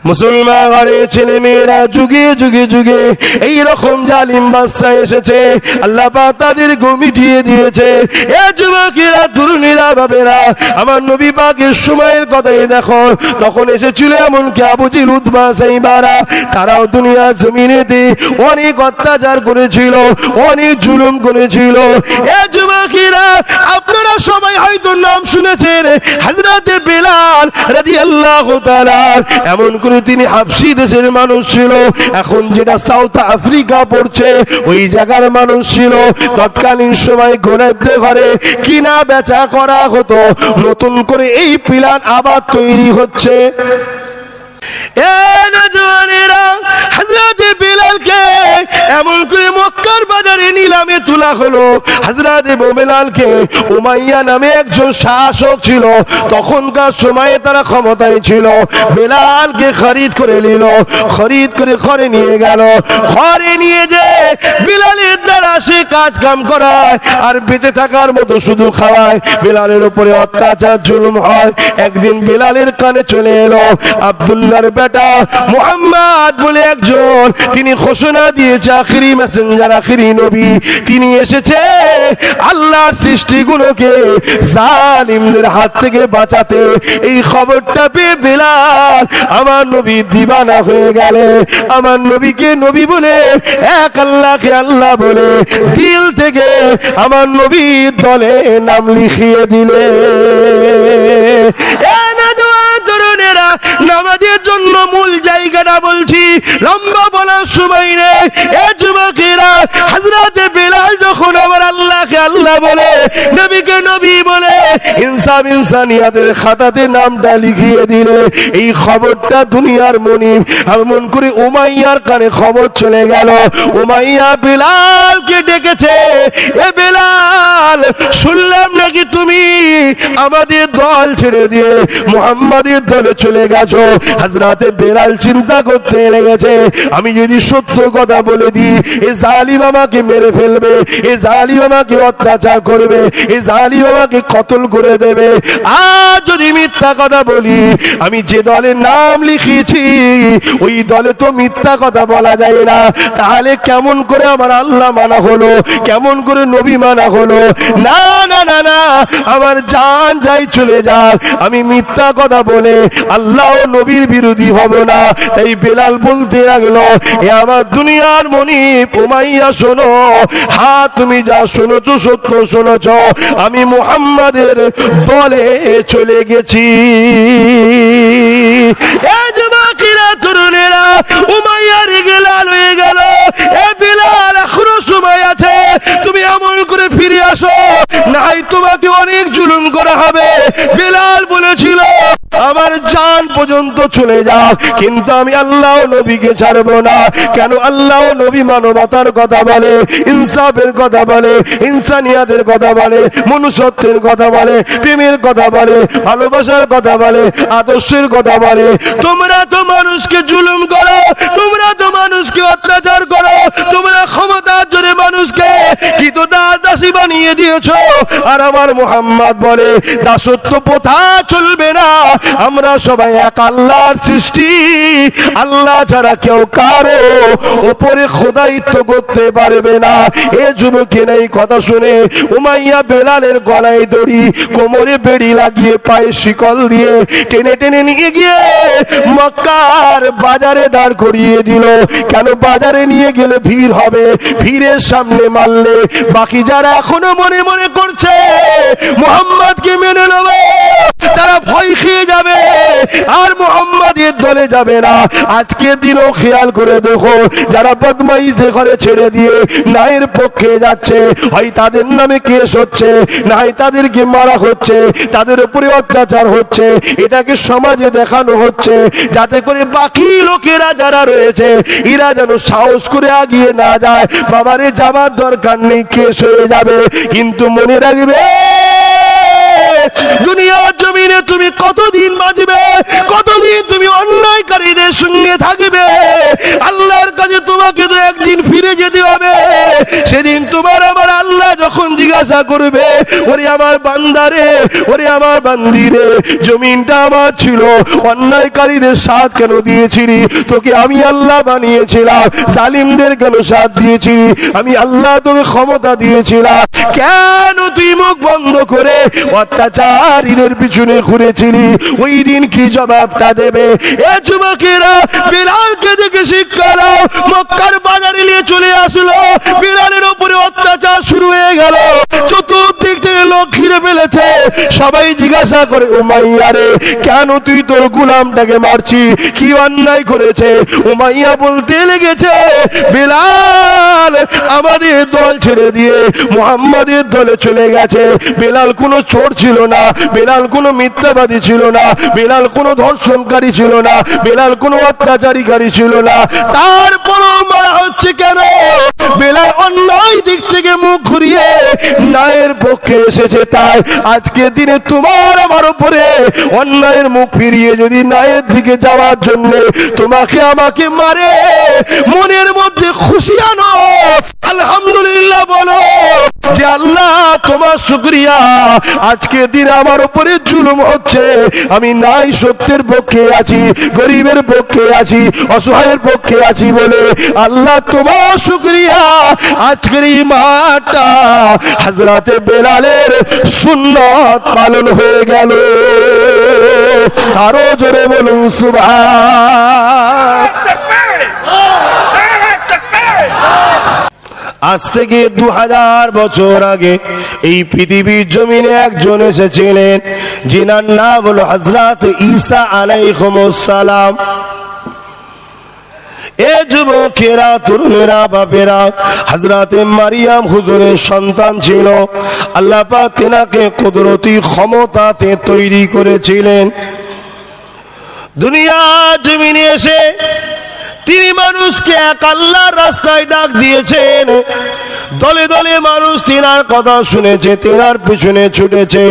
মুসলমান ঘরের ছেলে মেয়েরা যুগে যুগে যুগে এই রকম জালিম বাদশা এসেছে, আল্লাহ পাক তাদেরকে মিটিয়ে দিয়েছে। এ যুবকেরা, তরুণীরা, বাবেরা, আমার নবী পাকের সময়ের কথাই দেখো, তখন এসেছিল এমনকি আবু জিল, উতবা, সাইবারা, তারাও দুনিয়া জমিনেতে অনেক অত্যাচার করেছিল, অনেক জুলুম করেছিল। এ যুবকেরা, আপনারা সবাই হয়তো নাম শুনেছেন হযরতে বেলাল রাদিয়াল্লাহু তাআলা। এমন করে তিনি হাবশি দেশের মানুষ ছিল, এখন যেটা সাউথ আফ্রিকা পড়ছে ওই জায়গার মানুষ ছিল। তৎকালীন সময় গরিবদের ঘরে কিনা বেচা করা হতো, নতুন করে এই প্ল্যান আবার তৈরি হচ্ছে। হযরতে বেলালকে এমন করে মক্কার বাজারে নিলামে তোলা হলো। হযরতে বেলালকে উমাইয়া নামে একজন শাসক ছিল, তখনকার সময়ে তারা ক্ষমতায় ছিল। বেলালকে খরিদ করে নিল, খরিদ করে ঘরে নিয়ে গেল। ঘরে নিয়ে যে বেলালের দ্বারা সে কাজ কাম করায় আর বেঁচে থাকার মতো শুধু খাওয়ায়। বেলালের উপরে অত্যাচার জুলুম হয়। একদিন বেলালের কানে চলে এলো আব্দুল্লাহর বেটা মুহাম্মদ বলে একজন, তিনি ঘোষণা দিয়েছে আখিরি মেসেঞ্জার, আখিরি নবী, তিনি এসেছে আল্লাহর সৃষ্টিগুলোকে জালিমদের হাত থেকে বাঁচাতে। এই খবরটা পেয়ে বেলাল আমার নবী দিবানা হয়ে গেল। আমার নবীকে নবী বলে, এক আল্লাহকে আল্লাহ বলে দিল থেকে আমার নবীর দলে নাম লিখিয়ে দিলে। নামাজের জন্য মূল জায়গাটা বলছি, লম্বা বলার সময় নেই। এ যুবকেরা, হযরতে বেলাল যখন আমার আল্লাহকে আল্লাহ বলে, নবীকে নবী বলে, ইনসাফ ইনসানিয়াতের খাতাতে নামটা লিখিয়ে দিলে, এই খবরটা দুনিয়ার মনিব এমন করে উমাইয়ার কানে খবর চলে গেল। উমাইয়া বেলালকে ডেকেছে, এ বেলাল, শুনলাম নাকি তুমি আমাদের দল ছেড়ে দিয়ে মুহাম্মাদের দলে চলে গেছো। হযরতে বেলাল চিন্তা করতে লেগেছে, আমি যদি সত্য কথা বলে দিই, এই জালিম আমাকে মেরে ফেলবে, এই জালিম আমাকে অত্যাচার করবে, এই জালিম আমাকে কতল করে দেবে। আর যদি মিথ্যা কথা বলি, আমি যে দলের নাম লিখিয়েছি ওই দলে তো মিথ্যা কথা বলা যায় না, তাহলে কেমন করে আমার আল্লাহ মানা হলো, কেমন করে নবী মানা হলো? না না না না, আমার জান যাই চলে যাক, আমি মিথ্যা কথা বলে আল্লাহ ও নবীর বিরোধী হব না। তাই বেলাল বলতে লাগলো, এ আমার দুনিয়ার মনিব উমাইয়া, শোনো, হ্যাঁ তুমি যা শুনেছো সত্য শুনেছ, আমি মুহাম্মাদের দলে চলে গেছি। তরুণেরা, উমাইয়া রেগে লাল হয়ে গেল। এ বেলাল, এখনো সময় আছে, তুমি এমন করে ফিরে আসো, নাই তোমাকে অনেক জুলুম করা হবে। বেলাল বলেছিল, আমার জান পর্যন্ত চলে যাক, কিন্তু আমি আল্লাহ নবীকে ছাড়বো না। কেন? আল্লাহ নবী মানবতার কথা বলে, ইনসাফের কথা বলে, ইনসানিয়াতের কথা বলে, মনুষ্যত্বের কথা বলে, প্রেমের কথা বলে, ভালোবাসার কথা বলে, আদর্শের কথা বলে। তোমরা তো মানুষকে জুলুম করো, তোমরা তো মানুষকে অত্যাচার করো, তোমরা ক্ষমতার জোরে মানুষকে কিন্তু দাসী বানিয়ে দিয়েছো। আর আমার মুহাম্মদ বলে, দাসত্ব প্রথা চলবে না, আমরা সবাই এক আল্লাহর সৃষ্টি, আল্লাহ ছাড়া কেউ কারো উপরে খোদাইত্ব করতে পারবে না। এ যুবকের এই কথা শুনে উমাইয়া বেলালের গলায় দড়ি, কোমরে বেড়ি লাগিয়ে, পায়ে শিকল দিয়ে টেনে টেনে নিয়ে গিয়ে মক্কার বাজারে দাঁড় করিয়ে দিল। কেন? বাজারে নিয়ে গেলে ভিড় হবে, ভিড়ের সামনে মারলে বাকি যারা এখনো মনে মনে করছে মুহাম্মদকে মেনে নেবে, তারা ভয় খেয়ে যাবে আর মুহাম্মাদের দলে যাবে না। আজকের দিনও খেয়াল করে দেখো, যারা বদমাইশে ঘরে ছেড়ে দিয়ে ন্যায়ের পক্ষে যাচ্ছে, হয় তাদের নামে কেস হচ্ছে, নাই তাদেরকে মারা হচ্ছে, তাদের উপরে অত্যাচার হচ্ছে, এটাকে সমাজে দেখানো হচ্ছে, যাতে করে বাকি লোকেরা যারা রয়েছে এরা যেন সাহস করে আগিয়ে না যায়। বাবারে, যাবার দরকার নেই, কেস হয়ে যাবে। কিন্তু মনে রাখবে, দুনিয়ার জমিনে তুমি কতদিন বাঁচবে, কতদিন তুমি অন্যায়কারীদের সঙ্গে থাকবে? আল্লাহর কাছে তোমাকে তো একদিন ফিরে যেতে হবে। সেদিন তোমার আমার আল্লাহ যখন জিজ্ঞাসা করবে, ওরে আমার বান্দারে, ওরে আমার বান্দিরে, জমিনটা আমার ছিল, অন্যায়কারীদের সাথ কেন দিয়েছিলি? তোকে আমি আল্লাহ বানিয়েছিলাম, জালিমদের কেন সাথ দিয়েছিলি? আমি আল্লাহ তোকে ক্ষমতা দিয়েছিলাম, কেন তুই মুখ বন্ধ করে অত্যাচারীদের পিছনে ঘুরেছিলি? ওই দিন কি জবাবটা দেবে? এ যুবকেরা, বিলালকে দেখে শিক্ষা নাও। মক্কার বাজারে নিয়ে চলে আসলো, বিলালের উপরে অত্যাচার শুরু হয়ে গেল, চতুর্দিক থেকে লোক ঘিরে ফেলেছে। সবাই জিজ্ঞাসা করে, উমাইয়া রে, কেন তুই তোর গোলামটাকে মারছি? কি অন্যায় করেছে? উমাইয়া বলতে লেগেছে, বিলাল আমাদের দল ছেড়ে দিয়ে মুহাম্মাদের দলে চলে গেছে। বিলাল কোনো চোর ছিল না, বিলাল কোনো মিথ্যাবাদী ছিল না, বিলাল কোনো ধর্ষণকারী ছিল না, বিলাল কোনো অত্যাচারীকারী ছিল না। তারপরও মারা হচ্ছে কেন? বিলাল অন্যায় দিক থেকে মুখ ঘুরিয়ে ন্যায়ের পক্ষে এসেছে, তাই আজকে দিনে তোমার আমার উপরে অন্যায়ের মুখ ফিরিয়ে যদি ন্যায়ের দিকে যাওয়ার জন্য তোমাকে আমাকে মারে, মনের মধ্যে খুশি আনো, আলহামদুলিল্লাহ বলো যে আল্লাহ তোমার শুকরিয়া, আজকে দিন আমার উপরে জুলুম হচ্ছে, আমি নাই সত্যের পক্ষে আছি, গরিবের পক্ষে আছি, অসহায়ের পক্ষে আছি বলে আল্লাহ তোমার শুকরিয়া। আজকের এই মাঠটা হযরতে বেলালের সুন্নাত পালন হয়ে গেল। আরো জোরে বলুন সুবহান। আজ থেকে 2000 বছর আগে এই পৃথিবীর জমিনে একজন এসেছিলেন, যিনার নাম হলো হযরত ঈসা আলাইহিস সালাম। এ যুবকেরা, তরুণেরা, বাপেরা, হযরতে মারিয়াম হুজুরের সন্তান ছিল। আল্লাহ পাক তেনাকে কুদরতি ক্ষমতাতে তৈরি করেছিলেন। দুনিয়া জমিনে এসে তিনি মানুষকে এক আল্লাহর রাস্তায় ডাক দিয়েছেন। দলে দলে মানুষ তিনার কথা শুনেছে, তিনার পিছনে ছুটেছে।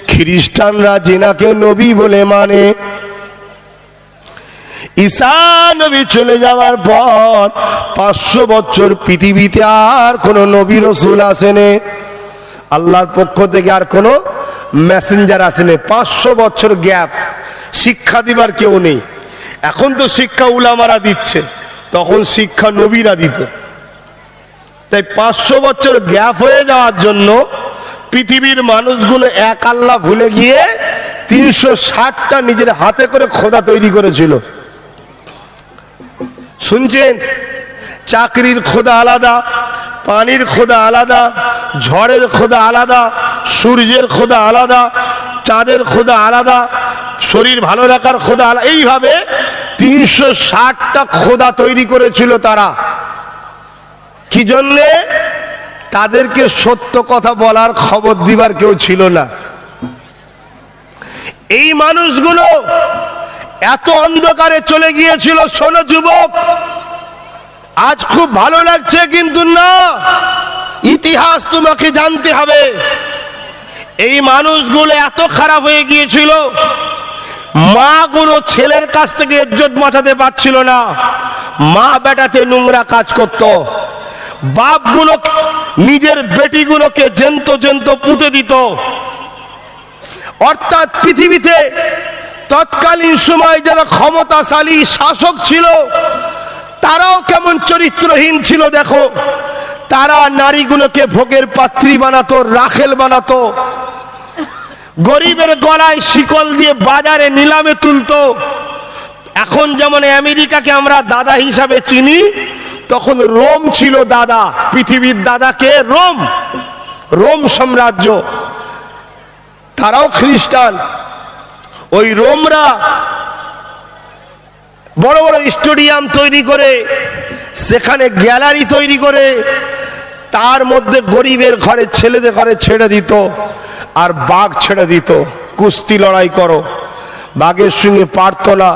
খ্রিস্টানরা যিনাকে নবী বলে মানে, ঈসা নবী চলে যাওয়ার পর 500 বছর পৃথিবীতে আর কোন নবী রাসূল আসেনি, আল্লাহর পক্ষ থেকে আর কোন মেসেঞ্জার আসেনি। 500 বছর গ্যাপ, শিক্ষা দিবার কেউ নেই। এখন তো শিক্ষা উলামারা দিচ্ছে, তখন শিক্ষা নবীরা দিত। তাই 500 বছর গ্যাপ হয়ে যাওয়ার জন্য পৃথিবীর মানুষগুলো এক আল্লাহ ভুলে গিয়ে 360টা নিজের হাতে করে খোদা তৈরি করেছিল। শুনছেন? চাকরির খোদা আলাদা, পানির খোদা আলাদা, ঝড়ের খোদা আলাদা, সূর্যের খোদা আলাদা, চাঁদের খোদা আলাদা, শরীর ভালো রাখার খোদা আলাদা। এইভাবে 360টা খোদা তৈরি করেছিল তারা। কি জন্যে? তাদেরকে সত্য কথা বলার, খবর দিবার কেউ ছিল না। এই মানুষগুলো এত অন্ধকারে চলে গিয়েছিল। শোনো যুবক, আজ খুব ভালো লাগছে, কিন্তু না, ইতিহাস তোমাকে জানতে হবে। এই মানুষগুলো এত খারাপ হয়ে গিয়েছিল, মা গুলো ছেলের কাছ থেকে ইজ্জত বাঁচাতে পারছিল না, মা বেটাতে নোংরা কাজ করত। বাপ গুলো নিজের বেটিগুলোকে জেন্ত জেন্ত পুঁতে দিত। অর্থাৎ পৃথিবীতে তৎকালীন সময় যারা ক্ষমতাশালী শাসক ছিল, তারাও কেমন চরিত্রহীন ছিল দেখো। তারা নারীগুলোকে ভোগের পাত্রী বানাতো, রাখেল বানাতো, গরিবের গলায় শিকল দিয়ে বাজারে নিলামে তুলতো। এখন যেমন আমেরিকাকে আমরা দাদা হিসাবে চিনি, তখন রোম ছিল দাদা। পৃথিবীর দাদাকে রোম, রোম সাম্রাজ্য। তারাও খ্রিস্টান। ওই রোমরা বড় বড় স্টেডিয়াম তৈরি করে, সেখানে গ্যালারি তৈরি করে, তার মধ্যে গরিবের ঘরে ছেলেদের ঘরে ছেড়ে দিত, আর বাঘ ছেড়ে দিত, কুস্তি লড়াই করো। বাঘের সঙ্গে পারত না,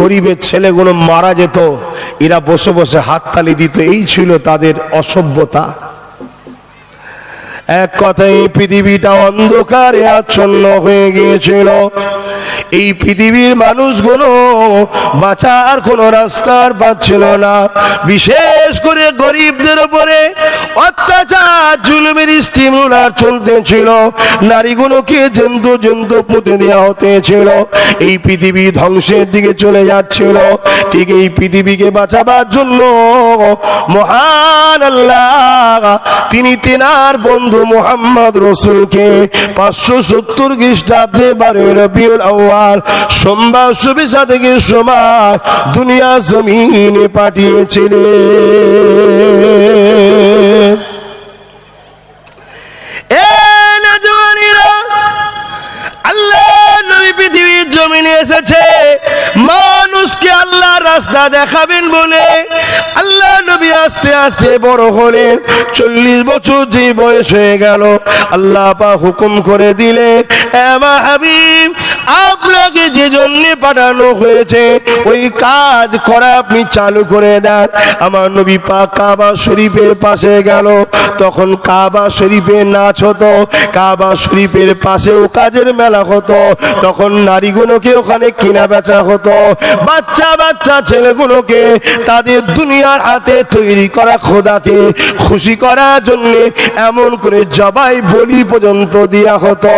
গরিবের ছেলেগুলো মারা যেত, এরা বসে বসে হাততালি দিত। এই ছিল তাদের অসভ্যতা। এক কথায় পৃথিবীটা অন্ধকারে আচ্ছন্ন হয়ে গিয়েছিল। এই পৃথিবীর মানুষগুলো বাঁচার কোনো রাস্তার পাচ্ছিল না। বিশেষ করে গরিবদের উপরে অত্যাচার জুলুমের স্টিমুলার চলতেছিল, নারীগুলোকে জন্তু জন্তু পুঁতে দেওয়া হতেছিল। এই পৃথিবী ধ্বংসের দিকে চলে যাচ্ছিল। ঠিক এই পৃথিবীকে বাঁচাবার জন্য মহান আল্লাহ তিনি তেনার বন্ধু মুহাম্মদ রসুলকে 570 খ্রিস্টাব্দে 12 রবিউল আউয়াল সোমবার সুবিশা থেকে সময় দুনিয়া জমিনে পাঠিয়েছিলেন। আল্লাহ নবী পৃথিবীর জমিনে এসেছে মানুষকে আল্লাহ রাস্তা দেখাবেন বলে। আল্লাহ নবী আস্তে আস্তে বড় হলেন। 40 বছর যে বয়স হয়ে গেল, আল্লাহ পাক হুকুম করে দিলেন, এমা হাবিব আপনাকে যে জন্য পাঠানো হয়েছে ওই কাজ করা আপনি চালু করে দেন। আমার নবী পাক কাবা শরীফের পাশে গেল। তখন কাবা শরীফের নাচ হতো, কাবা শরীফের পাশেও কাজের মেলা হতো। তখন নারীগুলোকে ওখানে কিনা বেচা হতো। বাচ্চা বাচ্চা ছেলেগুলোকে তাদের দুনিয়ার হাতে তৈরি করা খোদাকে খুশি করার জন্য এমন করে জবাই বলি পর্যন্ত দেয়া হতো।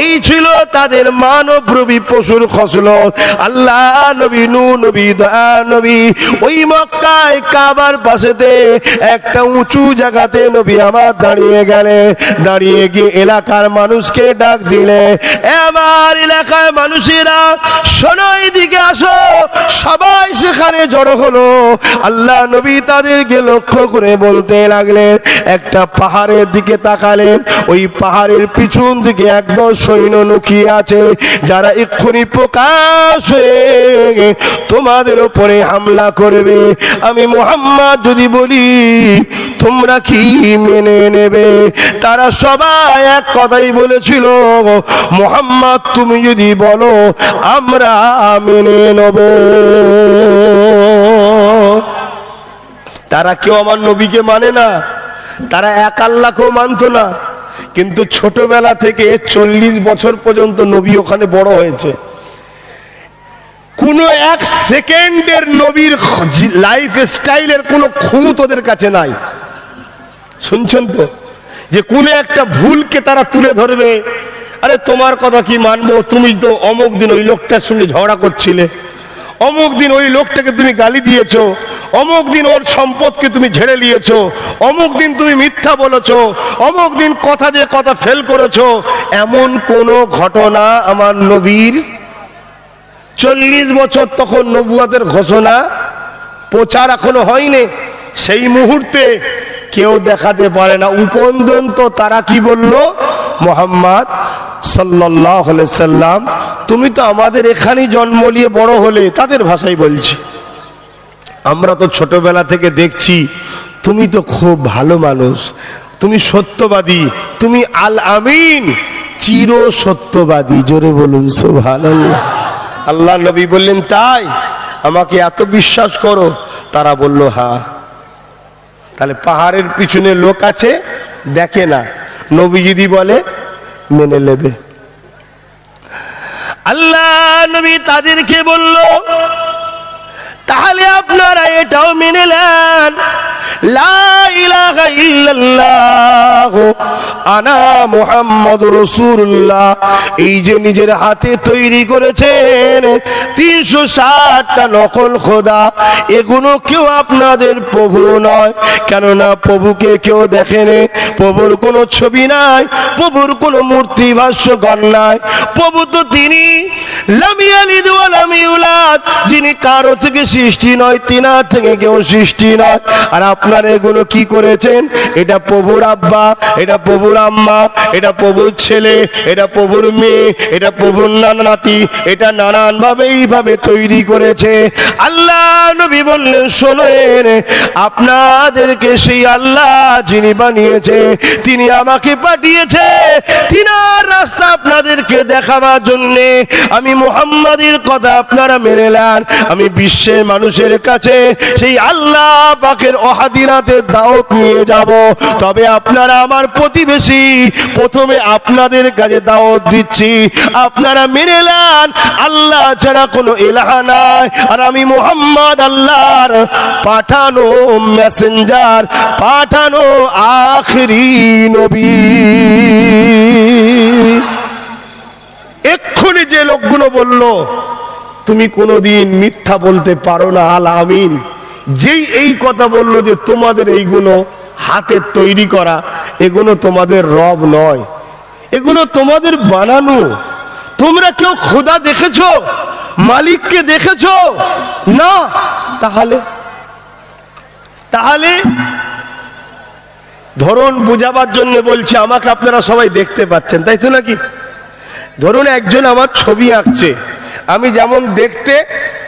এই ছিল তাদের মানবরূপী পশুর খসলত। আল্লাহ নবী নূহ নবী দয়া নবী ওই মক্কায় কাবার পাশেতে একটা উঁচু জায়গাতে নবী আমার দাঁড়িয়ে গেলে, দাঁড়িয়ে গিয়ে এলাকার মানুষকে ডাক দিলে, আমার এলাকায় মানুষেরা শোনো, এদিকে আসো। সবাই সেখানে জড়ো হলো। আল্লাহ নবী তাদেরকে লক্ষ্য করে বলতে লাগলেন, একটা পাহাড়ের দিকে তাকালেন। ওই পাহাড়ের পিছন দিকে একদল সৈন্য লুকিয়ে আছে, যারা এক্ষুনি প্রকাশ হয়ে তোমাদের উপরে হামলা করবে। আমি মুহাম্মদ যদি বলি তোমরা কি মেনে নেবে? তারা সবাই এক কথাই বলেছিল, মুহাম্মদ তুমি যদি বলো আমরা মেনে নেব। তারা কেউ আমার নবীকে মানে না, তারা এক আল্লাহকেও মানত না। কিন্তু ছোটবেলা থেকে 40 বছর পর্যন্ত নবী ওখানে বড় হয়েছে। কোন এক সেকেন্ডের নবীর লাইফ স্টাইলের কোনো খুঁত ওদের কাছে নাই। শুনছেন তো, যে কোনো একটা ভুলকে তারা তুলে ধরবে, আরে তোমার কথা কি মানবো, তুমি তো অমুক দিন ওই লোকটার সঙ্গে ঝগড়া করছিলে, অমুক দিন ওই লোকটাকে তুমি গালি দিয়েছো, অমুক দিন ওর সম্পদকে তুমি ঝেড়ে নিয়েছো, অমুক দিন তুমি মিথ্যা বলেছো, অমুক দিন কথা দিয়ে কথা ফেল করেছো। এমন কোন ঘটনা আমার নবীর 40 বছর তখন নবুয়তের ঘোষণা প্রচার এখনো হয়নি, সেই মুহূর্তে কেউ দেখাতে পারে না। উপরন্ত তারা কি বলল, মুহাম্মদ সাল্লাল্লাহু আলাইহি সাল্লাম তুমি তো আমাদের এখানেই জন্ম নিয়ে বড় হলে। তাদের ভাষায় বলছি, আমরা তো ছোটবেলা থেকে দেখছি তুমি তো খুব ভালো মানুষ, তুমি সত্যবাদী, তুমি আল আমিন, চির সত্যবাদী। জোরে বলুন সুবহানাল্লাহ। আল্লাহ নবী বললেন, তাই আমাকে এত বিশ্বাস করো? তারা বলল হ্যাঁ। তাহলে পাহাড়ের পিছনে লোক আছে, দেখে না, নবী যদি বলে মেনে নেবে। আল্লাহ নবী তাদেরকে বলল, তাহলে আপনারা এটাও মেনে নেন, লা ইলাহা ইল্লাল্লাহ আনা মুহাম্মাদুর রাসূলুল্লাহ। এই যে নিজের হাতে তৈরি করেছেন 360টা নকল খোদা, এগুলো কেউ আপনাদের প্রভু নয়। কেননা প্রভুকে কেউ দেখেনি, প্রভুর কোনো ছবি নাই, প্রভুর কোনো মূর্তি ভাস্যকর নাই। প্রভু তো তিনি লাম ইয়ালিদ ওয়া লাম ইউলাদ, যিনি কারো থেকে সৃষ্টি নয়, তিনার থেকে কেউ সৃষ্টি নয়। আর আপনারা এগুলো কি করেছেন, এটা প্রভুর আব্বা, এটা প্রভুর আম্মা, এটা প্রভুর ছেলে, এটা প্রভুর মেয়ে, এটা প্রভুর নাতি, এটা নানান ভাবে এইভাবে তৈরি করেছে। আল্লাহ নবী বললেন, শোনেন, আপনাদেরকে সেই আল্লাহ যিনি বানিয়েছে, তিনি আমাকে পাঠিয়েছে তিনার রাস্তা আপনাদেরকে দেখাবার জন্য। আমি মুহাম্মাদের কথা আপনারা মেনে নেন। আমি বিশ্বের মানুষের কাছে সেই আল্লাহ পাকের অহাদি মদিনাতে দাওয়াত নিয়ে যাব। তবে আপনারা আমার প্রতিবেশী, প্রথমে আপনাদের কাছে দাওয়াত দিচ্ছি, আপনারা মেনে নেন আল্লাহ ছাড়া কোনো ইলাহ নাই, আর আমি মুহাম্মদ আল্লাহর পাঠানো মেসেঞ্জার, পাঠানো আখেরি নবী। এক্ষুনি যে লোকগুলো বলল তুমি কোনোদিন মিথ্যা বলতে পারো না, আল আমিন, যেই এই কথা বললো যে তোমাদের এইগুলো হাতের তৈরি করা, এগুলো তোমাদের রব নয়, এগুলো তোমাদের বানানো। তোমরা কেউ খোদা দেখেছো, মালিককে দেখেছো? না। তাহলে ধরুন বুঝাবার জন্য বলছি, আমাকে আপনারা সবাই দেখতে পাচ্ছেন, তাই তো নাকি? ধরুন একজন আমার ছবি আঁকছে, আমি যেমন দেখতে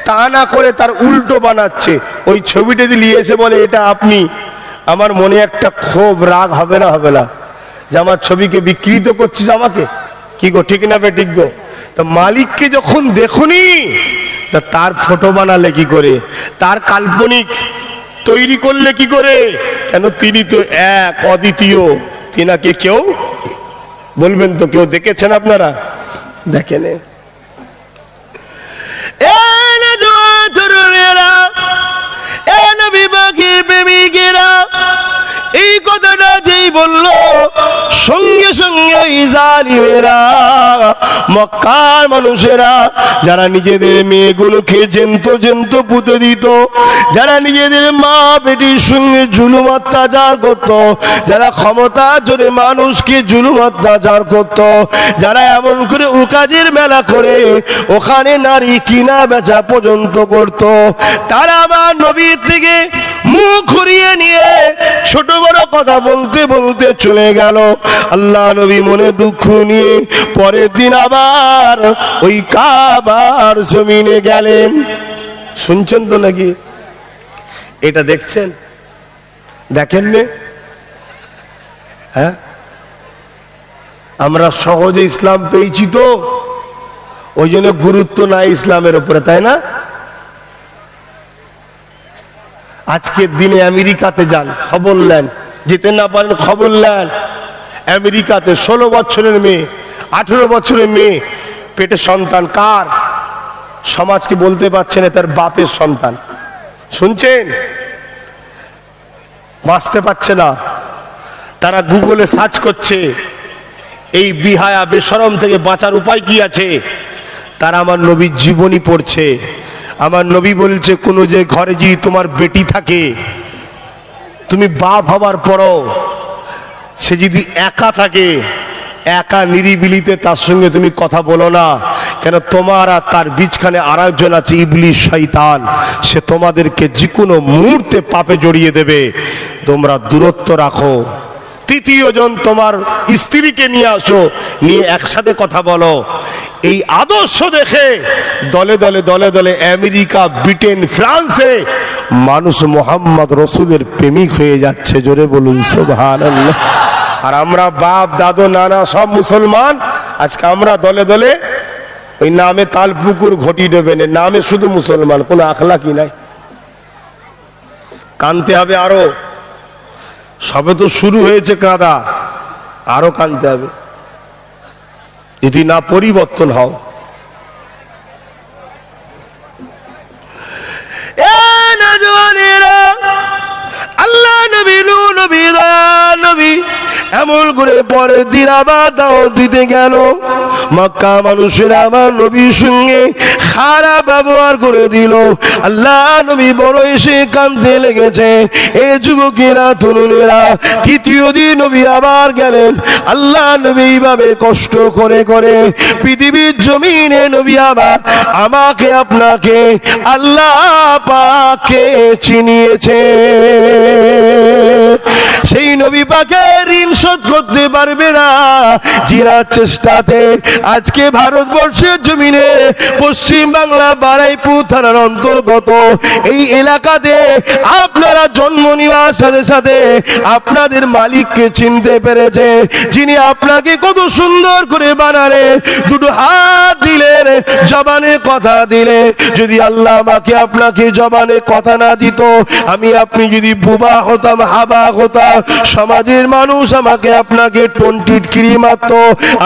তা না করে তার উল্টো বানাচ্ছে, ওই ছবিটা যদি নিয়ে এসে বলে এটা আপনি, আমার মনে একটা ক্ষোভ রাগ হবে না? হবে না? যে আমার ছবিকে বিকৃত করছিস আমাকে, কি গো, ঠিক না বে ঠিক গো? তো মালিককে যখন দেখুনি, তা তার ফটো বানালে কি করে, তার কাল্পনিক তৈরি করলে কি করে? কেন, তিনি তো এক, অদ্বিতীয়, তিনাকে কেউ বলবেন তো কেউ দেখেছেন আপনারা? দেখেন। এই কথাটা যেই বললো, সঙ্গে সঙ্গে ওই জালিমেরা, মক্কার মানুষেরা, যারা নিজেদের মেয়েগুলোকে জ্যান্ত পুঁতে দিত, যারা নিজেদের মা বেটির সঙ্গে জুলুম অত্যাচার করত, যারা ক্ষমতা জোরে মানুষকে জুলুম অত্যাচার করত, যারা এমন করে উকাজের মেলা করে ওখানে নারী কিনা বেচা পর্যন্ত করত, তারা আমার নবীর থেকে মুখ ঘুরিয়ে নিয়ে ছোট বড় কথা বলতে বলতে চলে গেল। আল্লাহ নবী মনে দুঃখ নিয়ে পরের দিন আবার ওই কাবার জমিনে গেলেন। শুনছেন তো নাকি? এটা দেখছেন? দেখেন নে? হ্যাঁ, আমরা সহজে ইসলাম পেয়েছি তো, ওই জন্য গুরুত্ব নাই ইসলামের উপরে, তাই না? আজকের দিনে আমেরিকাতে যান, খবর নেন, যেতে না পারেন খবর নেন। আমেরিকাতে 16 বছরের মেয়ে, 18 বছরের মেয়ে, পেটে সন্তান কার? সমাজকে বলতে পারছে না তার বাপের সন্তান। শুনছেন? বাঁচতে পারছে না। তারা গুগলে সার্চ করছে এই বিহায়া বেশরম থেকে বাঁচার উপায় কি আছে। তারা আমার নবীর জীবনী পড়ছে। আমার নবী বলছে, কোনো যে ঘরে যদি তোমার বেটি থাকে, তুমি বাপ হবার পরও সে যদি একা থাকে, একা নিরিবিলিতে তার সঙ্গে তুমি কথা বলো না, কেন তোমার আর তার বীজখানে আর একজন আছে, ইবলিশ শয়তান, সে তোমাদেরকে যে কোনো মুহূর্তে পাপে জড়িয়ে দেবে, তোমরা দূরত্ব রাখো। তৃতীয় জন তোমার স্ত্রীকে নিয়ে আসো, নিয়ে একসাথে কথা বলো। এই আদর্শ দেখে দলে দলে দলে দলে আমেরিকা, ব্রিটেন, ফ্রান্সে মানুষ মোহাম্মদ রসুলের প্রেমিক হয়ে যাচ্ছে। জোরে বলুন সুবহানাল্লাহ। আর আমরা বাপ দাদু নানা সব মুসলমান, আজকে আমরা দলে দলে ওই নামে তালপুকুর ঘটি দেবেন, নামে শুধু মুসলমান, কোনো আখলাকি নাই। কানতে হবে আরো, সবে তো শুরু হয়েছে কাঁদা, আরো কানতে হবে যদি না পরিবর্তন হও। আল্লাহ নবী নবী এমন করে পরের দিন আবার দাওয়াত দিতে গেল। মক্কা মানুষের আমার নবীর সঙ্গে খারাপ ব্যবহার করে দিল। আল্লাহ নবী বড় এসে কাঁদতে লেগেছে। এ যুবকেরা, তরুণেরা, তৃতীয় দিন নবী আবার গেলেন। আল্লাহ নবী এইভাবে কষ্ট করে করে পৃথিবীর জমিনে নবী আবার আমাকে আপনাকে আল্লাহ পাককে চিনিয়েছে। সেই নবী পাকের ঋণ শোধ করতে পারবে না। জিনার চেষ্টাতে আজকে ভারতবর্ষের জমিনে পশ্চিম বাংলা বারাইপুর থানার অন্তর্গত এই এলাকাতে আপনারা জন্ম নেওয়ার সাথে সাথে আপনাদের মালিককে চিনতে পেরেছে, যিনি আপনাকে কত সুন্দর করে বানালে, দুটো হাত দিলেন, জবানে কথা দিলে। যদি আল্লাহ আমাকে আপনাকে জবানে কথা না দিত, আমি আপনি যদি বুবা হতাম, হাবা হতাম, সমাজের মানুষ আমাকে আপনাকে টিটকিরি মারত,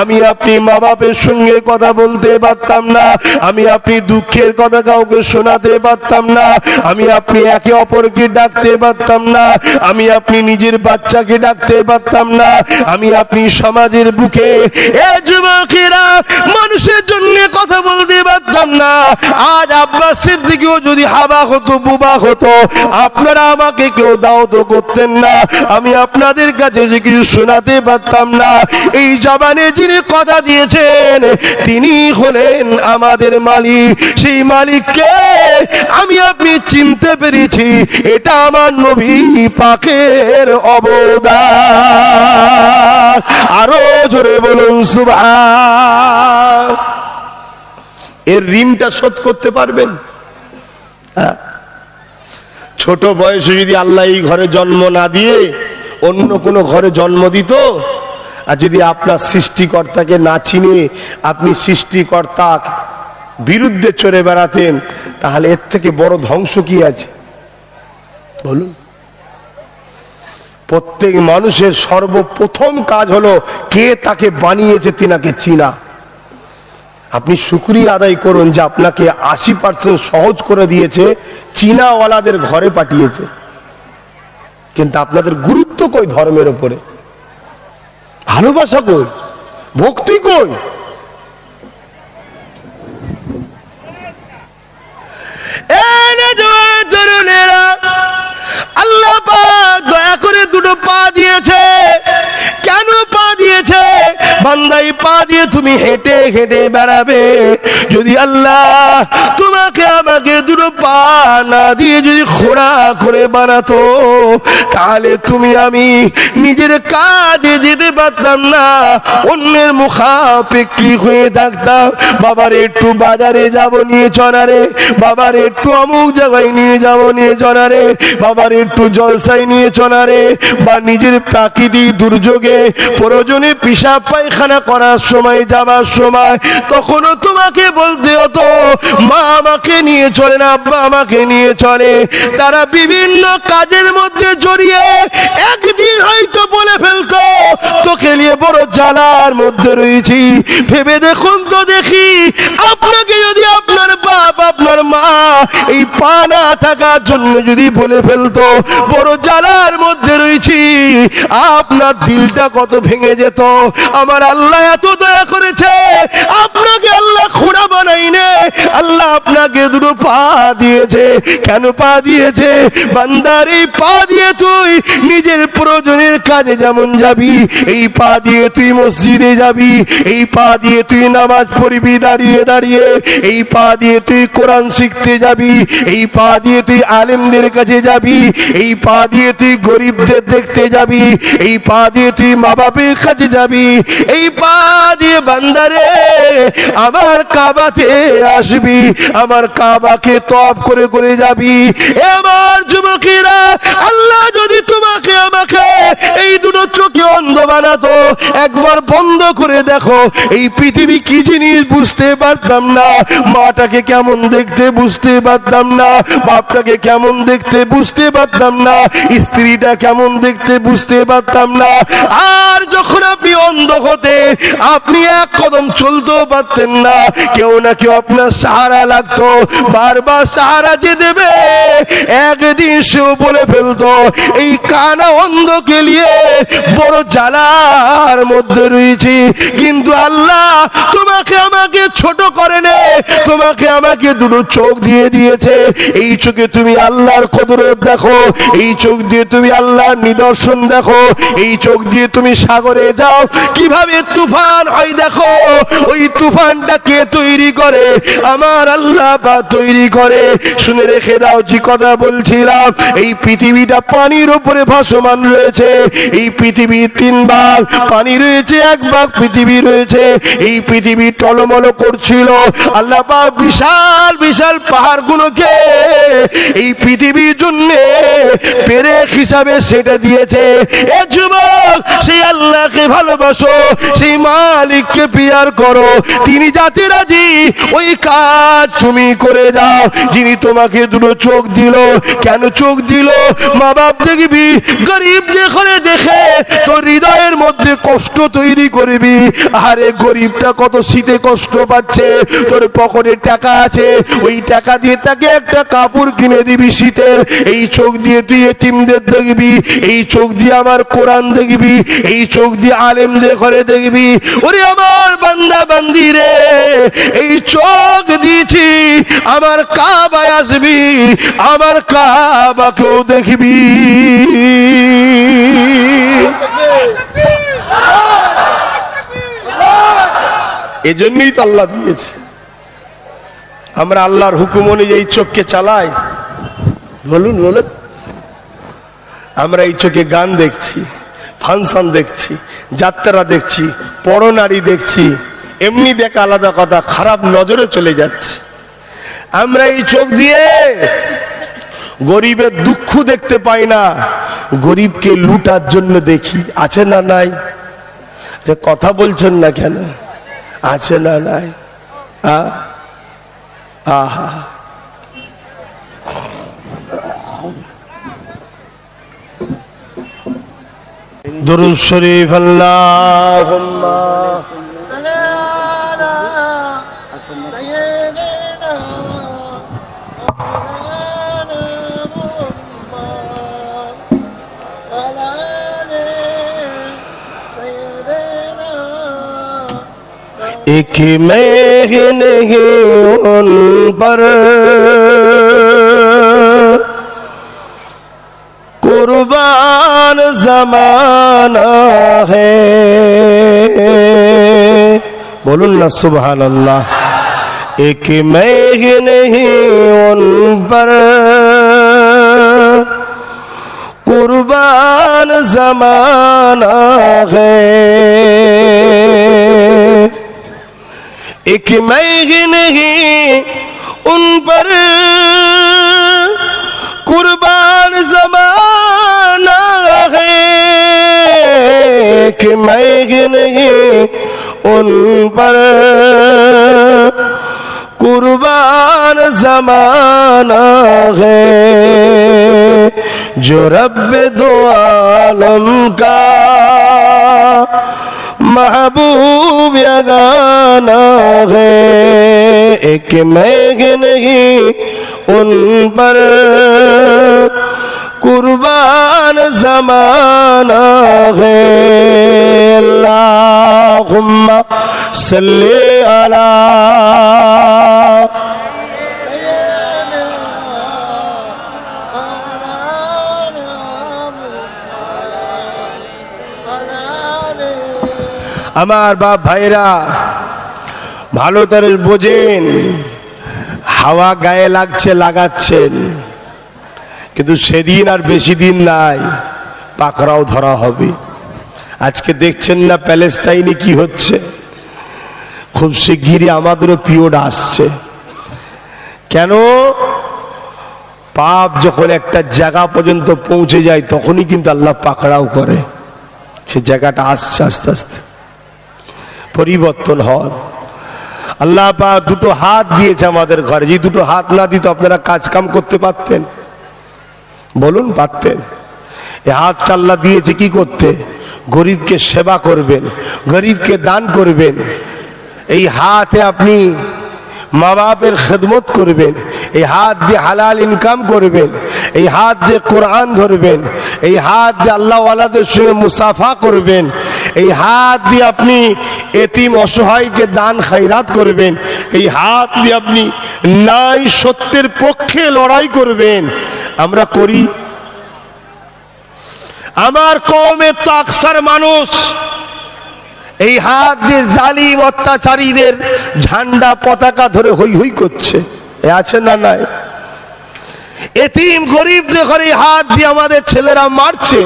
আমি আপনি মা বাপের সঙ্গে কথা বলতে পারতাম না, আমি আপনি দুঃখের কথা কাউকে শোনাতে পারতাম না, আমি আপনি একে অপরকে ডাকতে পারতাম না, আমি আপনি নিজের বাচ্চাকে ডাকতে পারতাম না, আমি আপনি সমাজের বুকে এ যুবকেরা মানুষের জন্য কথা বলতে পারতাম না। আজ আব্বাস সিদ্দিকীও যদি হাবা হতো, বুবা হতো, আপনারা আমাকে কেউ দাওয়াত করতেন না, আমি আপনাদের কাছে যে কিছু শোনাতে পারতাম না। এই জবানে যিনি কথা দিয়েছেন তিনি হলেন আমাদের মালিক। সেই মালিককে আমি আপনি চিনতে পেরেছি, এটা আমার নবী পাকের অবদান। আরো জোরে বলুন সুবহান। এর ঋণটা শোধ করতে পারবেন? ছোট বয়সে যদি আল্লাহ এই ঘরে জন্ম না দিয়ে অন্য কোনো ঘরে জন্ম দিত, আর যদি আপনার সৃষ্টিকর্তাকে না চিনে আপনি সৃষ্টিকর্তা বিরুদ্ধে চড়ে বেড়াতেন, তাহলে এর থেকে বড় ধ্বংস কি আছে বলুন? প্রত্যেক মানুষের সর্বপ্রথম কাজ হলো কে তাকে বানিয়েছে তিনাকে চিনা। আপনি শুকরিয়া আদায় করুন যে আপনাকে 80% সহজ করে দিয়েছে, চীনাওয়ালাদের ঘরে পাঠিয়েছে। কিন্তু আপনাদের গুরুত্ব কই ধর্মের উপরে? ভালোবাসা কই? ভক্তি কই? আল্লাহ পাক দয়া করে দুটো পা দিয়েছে। কেন পা দিয়েছে? বান্দাই পা দিয়ে তুমি হেঁটে হেঁটে বেড়াবে। যদি আল্লাহ তোমাকে আমাকে দুটো পা না দিয়ে যদি খোঁড়া করে বানাতো, তাহলে তুমি আমি নিজের কাজে যেতে পারতাম না, অন্যের মুখাপেক্ষী হয়ে থাকতাম। বাবার একটু বাজারে যাব নিয়ে চলারে, বাবার একটু অমুক জায়গায় নিয়ে যাব নিয়ে চলারে, বাবার একটু জলসায় নিয়ে চলারে, বা নিজের প্রাকৃতিক দুর্যোগে প্রয়োজনে পেশাব পায়খানা করার সময়, যাবার সময়, তখনও তোমাকে বলতে হতো মা আমাকে নিয়ে চলে না, আব্বা আমাকে নিয়ে চলে। তারা বিভিন্ন কাজের মধ্যে জড়িয়ে একদিন হয়তো বলে ফেলতো তোকে নিয়ে বড় জ্বালার মধ্যে রয়েছি। ভেবে দেখুন তো দেখি, আপনাকে যদি আপনার বাপ আপনার মা এই পা না থাকার জন্য যদি বলে ফেলতো বড় জ্বালার মধ্যে রয়েছি, আপনার দিলটা কত ভেঙে যেত। আমার আল্লাহ এত দয়া করেছে, আপনাকে আল্লাহ খোঁড়া বানাইনে, আল্লাহ আপনাকে দুটো পা দিয়েছে। কেন পা দিয়েছে? বান্দার এই পা দিয়ে তুই নিজের প্রয়োজনের কাজে যেমন যাবি, এই পা দিয়ে তুই মসজিদে যাবি, এই পা দিয়ে তুই নামাজ পড়বি দাঁড়িয়ে দাঁড়িয়ে, এই পা দিয়ে তুই কোরআন শিখতে যাবি, এই পা দিয়ে তুই আলেমদের কাছে যাবি, এই পা দিয়ে তুই গরিবদের দেখতে যাবি, এই পা দিয়ে তুই মা বাপের কাছে যাবি, এই পা দিয়ে বান্দারে আমার কাবাতে আসবি, আমার কাবাকে তওয়াফ করে করে যাবি। আমার যুবকেরা, আল্লাহ যদি তোমাকে আমাকে এই দুটো চোখে অন্ধ বানাতো, একবার বন্ধ করে দেখো, এই পৃথিবী কি জিনিস বুঝতে পারতাম না। মাটাকে কেমন দেখতে বুঝতে পারতাম না, বাপটাকে কেমন দেখতে বুঝতে পারতাম না, স্ত্রীটা কেমন দেখতে বুঝতে পারতাম না। আর যখন আপনি অন্ধ হতে, আপনি এক কদম চলতেও পারতেন না, কেউ না কেউ আপনার সাহারা লাগতো। বারবার সাহারা যে দেবে, একদিন সেও বলে ফেলতো এই কানা অন্ধকে নিয়ে বড় জ্বালার মধ্যে রয়েছি। কিন্তু আল্লাহ তোমাকে আমাকে ছোট করে নে, তোমাকে আমাকে দুটো চোখ দিয়ে দিয়েছে। এই চোখে তুমি আল্লাহর কুদরত দেখো, এই চোখ দিয়ে তুমি আল্লাহর নিদর্শন দেখো, এই চোখ দিয়ে তুমি সাগরে যাও, কিভাবে তুফান হয় দেখো। ওই তুফানটা কে তৈরি করে? আমার আল্লাহ পাক তৈরি করে। শুনে রেখে দাও, যে কথা বলছিলাম এই পৃথিবীটা পানির উপরে ভাসমান রয়েছে। এই পৃথিবীর 3 ভাগ পানি রয়েছে, 1 ভাগ পৃথিবী রয়েছে। এই পৃথিবী টলমল করছিল, আল্লাহ পাক বিশাল বিশাল পাহাড়গুলোকে এই পৃথিবীর জন্য পেরেক হিসাবে সেটা দিয়েছে। এ যুবক, সেই আল্লাহকে ভালোবাসো, সেই মালিককে পিয়ার করো, তিনি যাতে রাজি ওই কাজ তুমি করে যাও। যিনি তোমাকে দুটো চোখ দিল, কেন চোখ দিল? মা বাপ দেখবি গরিব দেখে দেখে তোর হৃদয়ের মধ্যে কষ্ট তৈরি করবি। আরে গরিবটা কত শীতে কষ্ট পাচ্ছে, তোর পকেটে টাকা আছে, ওই টাকা দিয়ে তাকে একটা কাপড় কিনে দিবি শীতের। এই চোখ দিয়ে তুই এতিমদের দেখবি, এই চোখ দিয়ে আমার কোরআন দেখবি, এই চোখ দিয়ে আলেমদের ঘরে দেখবি। ওরে আমার বান্দা বান্দি রে, এই চোখ দিয়েছি আমার কাবায় আসবি, আমার কাবাকেও দেখবি। এজন্যই তো আল্লাহ দিয়েছে। আমরা আল্লাহর হুকুম অনুযায়ী চোখকে চালাই। বলুন বলুন, আমরা এই চোখে গান দেখছি, ফাংশন দেখছি, যাত্রা দেখছি, পরনারী দেখছি, এমনি দেখা আলাদা কথা, খারাপ নজরে চলে যাচ্ছে। আমরা এই চোখ দিয়ে গরিবের দুঃখ দেখতে পাই না, গরিবকে লুটার জন্য দেখি। আছে না নাই? কথা বলছেন না কেন? আছে না নাই? আহা, দুরূদ শরীফ আল্লাহুম্মা एक मैं नहीं उन पर कुर्बान जमाना है। बोलूं ना सुभान अल्लाह। एक मैं नहीं उन पर कुर्बान जमाना है। एक मैं नहीं उन पर कुर्बान ज़माना है। एक मैं नहीं उन पर कुर्बान ज़माना है। जो रब दो आलम का महबूब यगाना है। एक मैं नहीं उन पर कुर्बान ज़माना है। अल्लाहुम्मा सल्ली अला আমার বাপ ভাইরা ভালো করে বোঝেন। হাওয়া গায়ে লাগছে, লাগাচ্ছেন, কিন্তু সেদিন আর বেশি দিন নাই, পাকড়াও ধরা হবে। আজকে দেখছেন না প্যালেস্তাইনে কি হচ্ছে? খুব শিগগিরই আমাদেরও পিরিয়ড আসছে। কেন? পাপ যখন একটা জায়গা পর্যন্ত পৌঁছে যায় তখনই কিন্তু আল্লাহ পাকড়াও করে। সে জায়গাটা আসছে, আস্তে আস্তে পরিবর্তন হয়। আল্লাহ পাক দুটো হাত দিয়েছে আমাদের ঘরে, যে দুটো হাত না দিত আপনারা কাজ কাম করতে পারতেন? বলুন, পারতেন? এই হাতটা আল্লাহ দিয়েছে কি করতে? গরিবকে সেবা করবেন, গরিবকে দান করবেন। এই হাতে আপনি মা বাপের খেদমত করবেন, এই হাত দিয়ে হালাল ইনকাম করবেন, এই হাত দিয়ে কোরআন ধরবেন, এই হাত দিয়ে আল্লাহ ওয়ালাদের সঙ্গে মুসাফা করবেন, এই হাত দিয়ে আপনি এতিম অসহায়কে দান খায়রাত করবেন, এই হাত দিয়ে আপনি ন্যায় সত্যের পক্ষে লড়াই করবেন। আমরা করি? আমার কওমের তো আকসার মানুষ এই হাত দিয়ে জালিম অত্যাচারীদের ঝান্ডা পতাকা ধরে হই হই করছে। আছে না নাই? এতিম গরিবদের ঘরে হাত দিয়ে আমাদের ছেলেরা মারছে,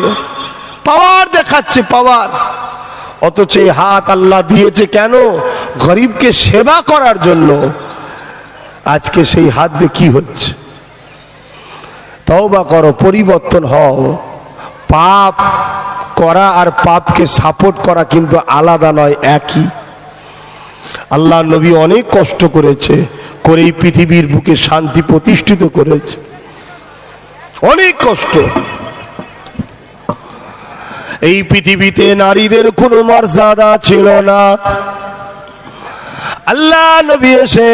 পাওয়ার দেখাচ্ছে, পাওয়ার। অথচ এই হাত আল্লাহ দিয়েছে কেন? গরিবকে সেবা করার জন্য। আজকে সেই হাত দিয়ে কি হচ্ছে? তওবা করো, পরিবর্তন হও। পাপ করা আর পাপকে সাপোর্ট করা কিন্তু আলাদা নয়, একই। আল্লাহ নবী অনেক কষ্ট করেছে, করে এই পৃথিবীর বুকে শান্তি প্রতিষ্ঠিত করেছে, অনেক কষ্ট। এই পৃথিবীতে নারীদের কোনো মর্যাদা ছিল না। আল্লাহ নবী এসে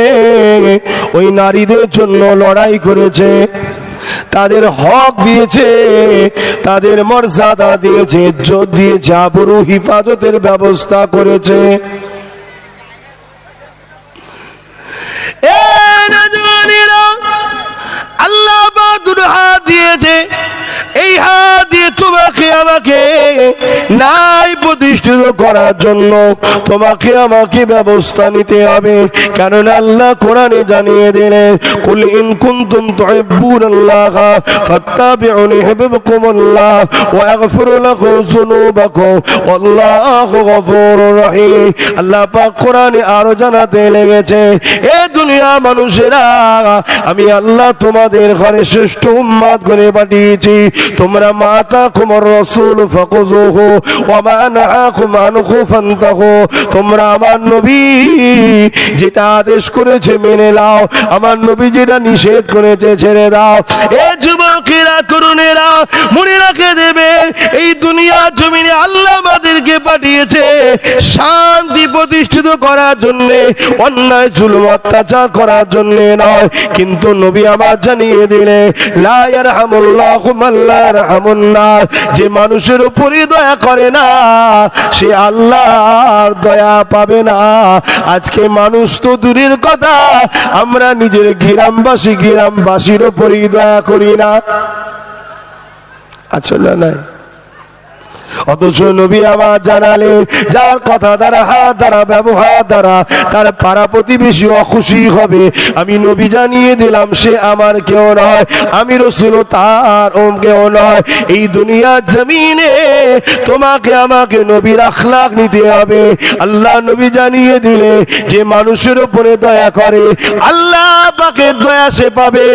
ওই নারীদের জন্য লড়াই করেছে, তাদের হক দিয়েছে, তাদের মর্যাদা দিয়েছে, ইজ্জত দিয়েছে, আবরু হিফাজতের ব্যবস্থা করেছে। আল্লাহ বাদুর হাত দিয়েছে, এই হাত দিয়ে তোমাকে আমাকে নাই প্রতিষ্ঠিত করার জন্য তোমাকে আমাকে ব্যবস্থা নিতে হবে। কারণ আল্লাহ কোরআনে জানিয়ে দিলেন, কুল ইন কুনতুম তুহিব্বুনাল্লাহ ফাত্তাবিউনি ইউহিব্বুকুমুল্লাহ ওয়া ইয়াগফির লাকুম যুনুবাকুম ওয়াল্লাহু গফুরুর রহিম। আল্লাহ পাক কোরআনে আরো জানাতে লেগেছে, এ দুনিয়া মানুষেরা, আমি আল্লাহ তোমাদের ঘরে শ্রেষ্ঠ উম্মত করে পাঠিয়েছি। তোমরা মাতাকুমুর রাসূল ফাকুযুহু ওয়া মা নাহাকুম আনহু ফান্তাহু। তোমরা আমার নবী যেটা আদেশ করেছে মেনে নাও, আমার নবী যেটা নিষেধ করেছে ছেড়ে দাও। এ যুবকেরা, তরুণেরা, মনে রাখে দেবেন, এই দুনিয়ার জমিনে আল্লাহ আমাদেরকে পাঠিয়েছে শান্তি প্রতিষ্ঠিত করার জন্য, অন্যায় জুলুম অত্যাচার করার জন্য নয়। কিন্তু নবী আমার জানিয়ে দিলে, লা ইয়ারহামুল্লাহু মান লা ইয়ারহামুন নাস। যে মানুষের উপরই দয়া করে না, সে আল্লাহর দয়া পাবে না। আজকে মানুষ তো দূরের কথা, আমরা নিজের গ্রামবাসীর উপরই দয়া করি না। আচ্ছা, না নাই? অথচ নবী আমার জানালে, যার কথা দ্বারা, হাত দ্বারা, ব্যবহার দ্বারা তার পাড়া প্রতিবেশী অখুশি হবে, আমি নবী জানিয়ে দিলাম সে আমার কেউ নয়, আমি রাসূল তার কেউ নয়। এই দুনিয়ার জমিনে তোমাকে আমাকে নবীর আখলাক নিতে হবে। আল্লাহ নবী জানিয়ে দিলে, যে মানুষের উপরে দয়া করে আল্লাহ পাকের দয়া সে পাবে।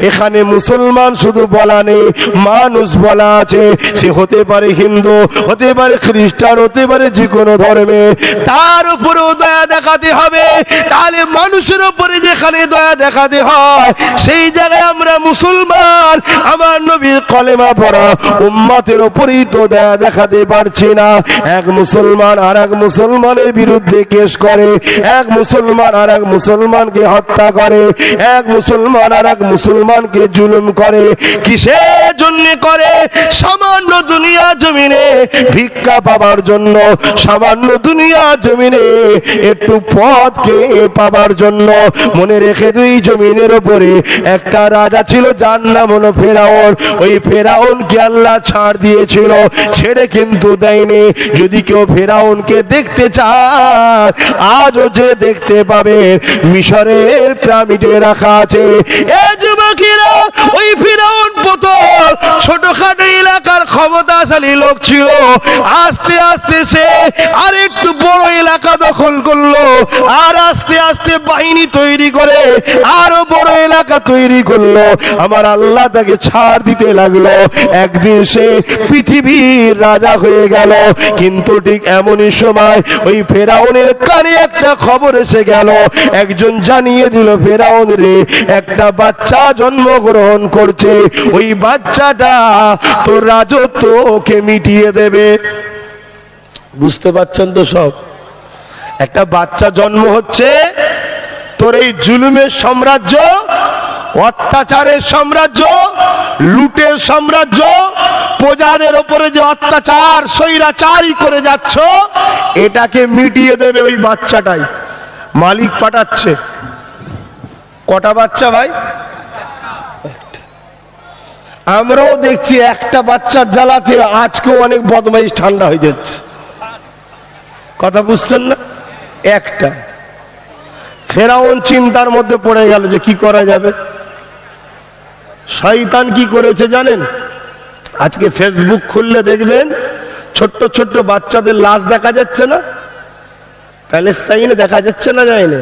এখানে মুসলমান শুধু বলা নেই, মানুষ বলা আছে। সে হতে পারে হিন্দু, হতে পারে খ্রিস্টান, হতে পারে যে কোনো ধর্মে, তার উপরেও দয়া দেখাতে হবে। তাহলে মানুষের উপরে যেখানে দয়া দেখাতে হয়, সেই জায়গায় আমরা মুসলমান, আমার নবীর কলেমা পড়া উম্মতের উপরেই তো দয়া দেখাতে পারছি না। এক মুসলমান আর এক মুসলমানের বিরুদ্ধে কেস করে, এক মুসলমান আর এক মুসলমানকে হত্যা করে, এক মুসলমান আর এক মুসলমানকে জুলুম করে। কিসের জন্য করে? সামান্য দুনিয়া জমিনে ভিক্ষা পাবার জন্য, সামান্য দুনিয়া জমিনে একটু পথকে পাবার জন্য। মনে রেখে দুই জমিনের উপরে একটা রাজা ছিল, যার নাম হলো ফেরাউন। ওই ফেরাউনকে আল্লাহ ছাড় দিয়েছিল, ছেড়ে কিন্তু দেয়নি। যদি কেউ ফেরাউনকে দেখতে চায়, আজও যে দেখতে পাবে, মিশরের পিরামিডে রাখা আছে। এ যুবকেরা, ওই ফেরাউন প্রথম ছোটখাটো এলাকার ক্ষমতাশালী লোক ছিল, আস্তে আস্তে সে আর একটু বড় এলাকা দখল করলো, আর আস্তে আস্তে বাহিনী তৈরি করে আরো বড় এলাকা তৈরি করলো। আমার আল্লাহ তাকে ছাড় দিতে লাগলো, একদিন সে পৃথিবীর রাজা হয়ে গেল। কিন্তু ঠিক এমনই সময় ওই ফেরাউনের কানে একটা খবর এসে গেল, একজন জানিয়ে দিল, ফেরাউন রে, একটা বাচ্চা জন্মগ্রহণ করছে, ওই বাচ্চাটা তোর রাজত্বকে মিটিয়ে দেবে। বুঝতে পারছেন তো সব? একটা বাচ্চা জন্ম হচ্ছে, তোর এই জুলুমের সাম্রাজ্য, অত্যাচারের সাম্রাজ্য, লুটের সাম্রাজ্য, প্রজাদের উপরে যে অত্যাচার স্বৈরাচারই করে যাচ্ছ, এটাকে মিটিয়ে দেবে ওই বাচ্চাটাই। মালিক পাঠাচ্ছে। কটা বাচ্চা ভাই? আমরাও দেখছি একটা বাচ্চার জ্বালাতে আজকেও অনেক বদমাইশ ঠান্ডা হয়ে যাচ্ছে। কথা বুঝছেন না? একটা। ফেরাউন চিন্তার মধ্যে পড়ে গেল যে কি করা যাবে। শয়তান কি করেছে জানেন? আজকে ফেসবুক খুললে দেখবেন ছোট্ট ছোট্ট বাচ্চাদের লাশ দেখা যাচ্ছে না? প্যালেস্তাইনে দেখা যাচ্ছে না? যায় না?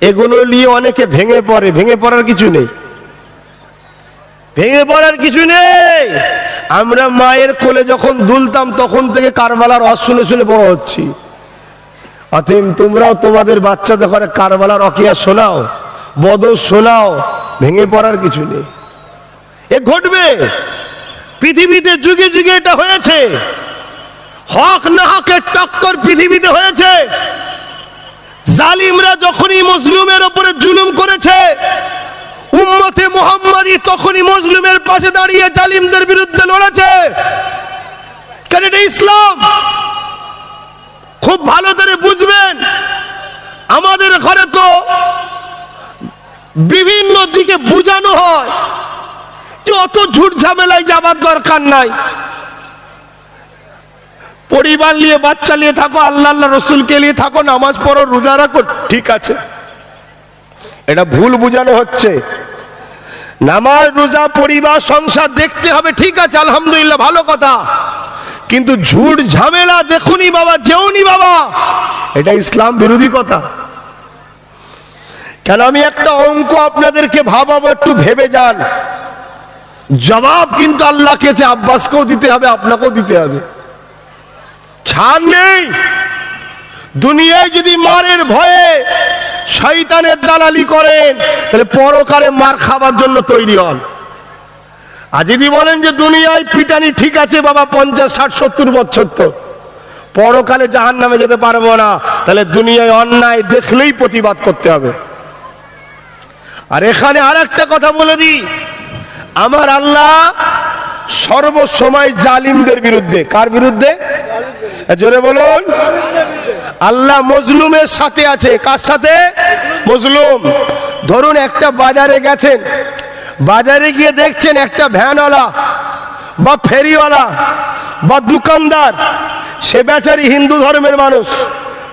এগুলো নিয়ে অনেকে ভেঙে পড়ে। ভেঙে পড়ার কিছু নেই, ভেঙে পড়ার কিছু নেই। আমরা মায়ের কোলে যখন দুলতাম তখন থেকে কারবালার রস শুনে শুনে বড় হচ্ছি। অতএব তোমরাও তোমাদের বাচ্চাদের ঘরে কারবালার রকিয়া শোনাও, বদর শোনাও। ভেঙে পড়ার কিছু নেই, এ ঘটবে। পৃথিবীতে যুগে যুগে এটা হয়েছে। হক না হকের টক্কর পৃথিবীতে হয়েছে। জালিমরা যখনই মুসলিমের উপরে জুলুম করেছে, উম্মতে মুহাম্মাদী তখনই মুসলিমের পাশে দাঁড়িয়ে জালিমদের বিরুদ্ধে লড়েছে। কারণ এটা ইসলাম। খুব ভালো করে বুঝবেন, আমাদের ঘরে তো বিভিন্ন দিকে বুঝানো হয় যে অত ঝুট ঝামেলায় যাবার দরকার নাই। পরিবার নিয়ে, বাচ্চা নিয়ে থাকো, আল্লাহ আল্লাহ রসুলকে নিয়ে থাকো, নামাজ পড়ো, রোজা রাখো, ঠিক আছে। এটা ভুল বুঝানো হচ্ছে। নামাজ, রোজা, পরিবার, সংসার দেখতে হবে, ঠিক আছে, আলহামদুলিল্লাহ, ভালো কথা। কিন্তু ঝুট ঝামেলা দেখুনি বাবা, যেওনি বাবা, এটা ইসলাম বিরোধী কথা। কেন? আমি একটা অঙ্ক আপনাদেরকে ভাবাবো, একটু ভেবে যান। জবাব কিন্তু আল্লাহকে, আব্বাসকেও দিতে হবে, আপনাকেও দিতে হবে, ছাড় নেই। দুনিয়ায় যদি মারের ভয়ে শয়তানের দালালি করেন, তাহলে পরকালে মার খাবার জন্য তৈরি হন। আর যদি বলেন যে দুনিয়ায় পিটানি ঠিক আছে বাবা, 50, 60, 70 বছর, তো পরকালে জাহান্নামে যেতে পারবো না, তাহলে দুনিয়ায় অন্যায় দেখলেই প্রতিবাদ করতে হবে। আর এখানে আর একটা কথা বলে দিই, আমার আল্লাহ সর্বসময় জালিমদের বিরুদ্ধে। কার বিরুদ্ধে? জোরে বলুন। আল্লাহ মজলুমের সাথে আছে। কার সাথে? মজলুম। ধরুন একটা বাজারে গেছেন, বাজারে গিয়ে দেখছেন একটা ভ্যানওয়ালা বা ফেরিওয়ালা বা দোকানদার, সে বেচারি হিন্দু ধর্মের মানুষ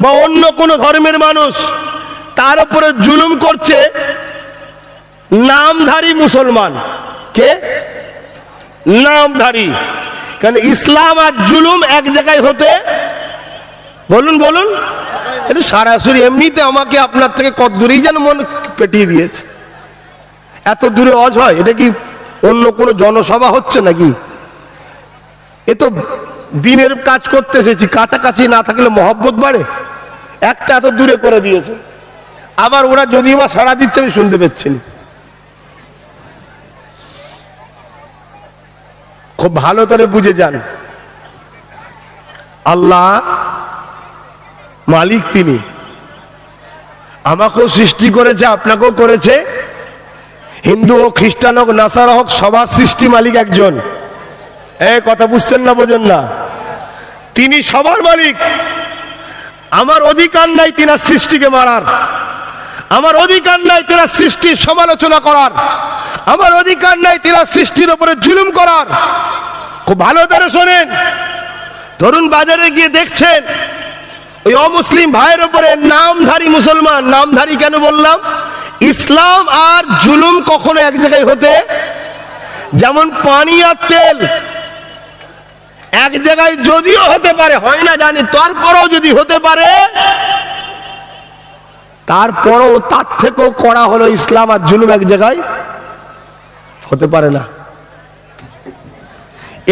বা অন্য কোন ধর্মের মানুষ, তার উপরে জুলুম করছে নামধারী মুসলমান। কে? নামধারী। কারণ ইসলাম আর জুলুম এক জায়গায় হতে, বলুন বলুন, এটা সরাসরি এমনিতে আমাকে আপনার থেকে কত দূরেই যেন মন পেটিয়ে দিয়েছে। এত দূরে অজ হয়? এটা কি অন্য কোনো জনসভা হচ্ছে নাকি? এ তো দিনের কাজ করতে এসেছি, কাছাকাছি না থাকলে মহব্বত বাড়ে। একটা এত দূরে করে দিয়েছে, আবার ওরা যদিও বা সাড়া দিচ্ছে আমি শুনতে পাচ্ছি না। খুব ভালো করে বুঝে যান, আল্লাহ মালিক, তিনি আমাকেও সৃষ্টি করেছে, আপনাকেও করেছে। হিন্দু হোক, খ্রিস্টান হোক, নাসারা হোক, সবার সৃষ্টি মালিক একজন। এই কথা বুঝছেন না, বোঝেন না? তিনি সবার মালিক। আমার অধিকার নাই তিনার সৃষ্টিকে মারার, আমার অধিকার নাই তিনার সৃষ্টির সমালোচনা করার, আমার অধিকার নাই তিনার সৃষ্টির উপরে জুলুম করার। খুব ভালো করে শোনেন। ধরুন বাজারে গিয়ে দেখছেন ওই অমুসলিম ভাইয়ের উপরে নামধারী মুসলমান। নামধারী কেন বললাম? ইসলাম আর জুলুম কখনো এক জায়গায় হতে, যেমন পানি আর তেল এক জায়গায় যদিও হতে পারে, হয় না জানি, তারপরেও যদি হতে পারে, তারপরও তার থেকেও কড়া হলো ইসলাম আর জুলুম এক জায়গায় হতে পারে না।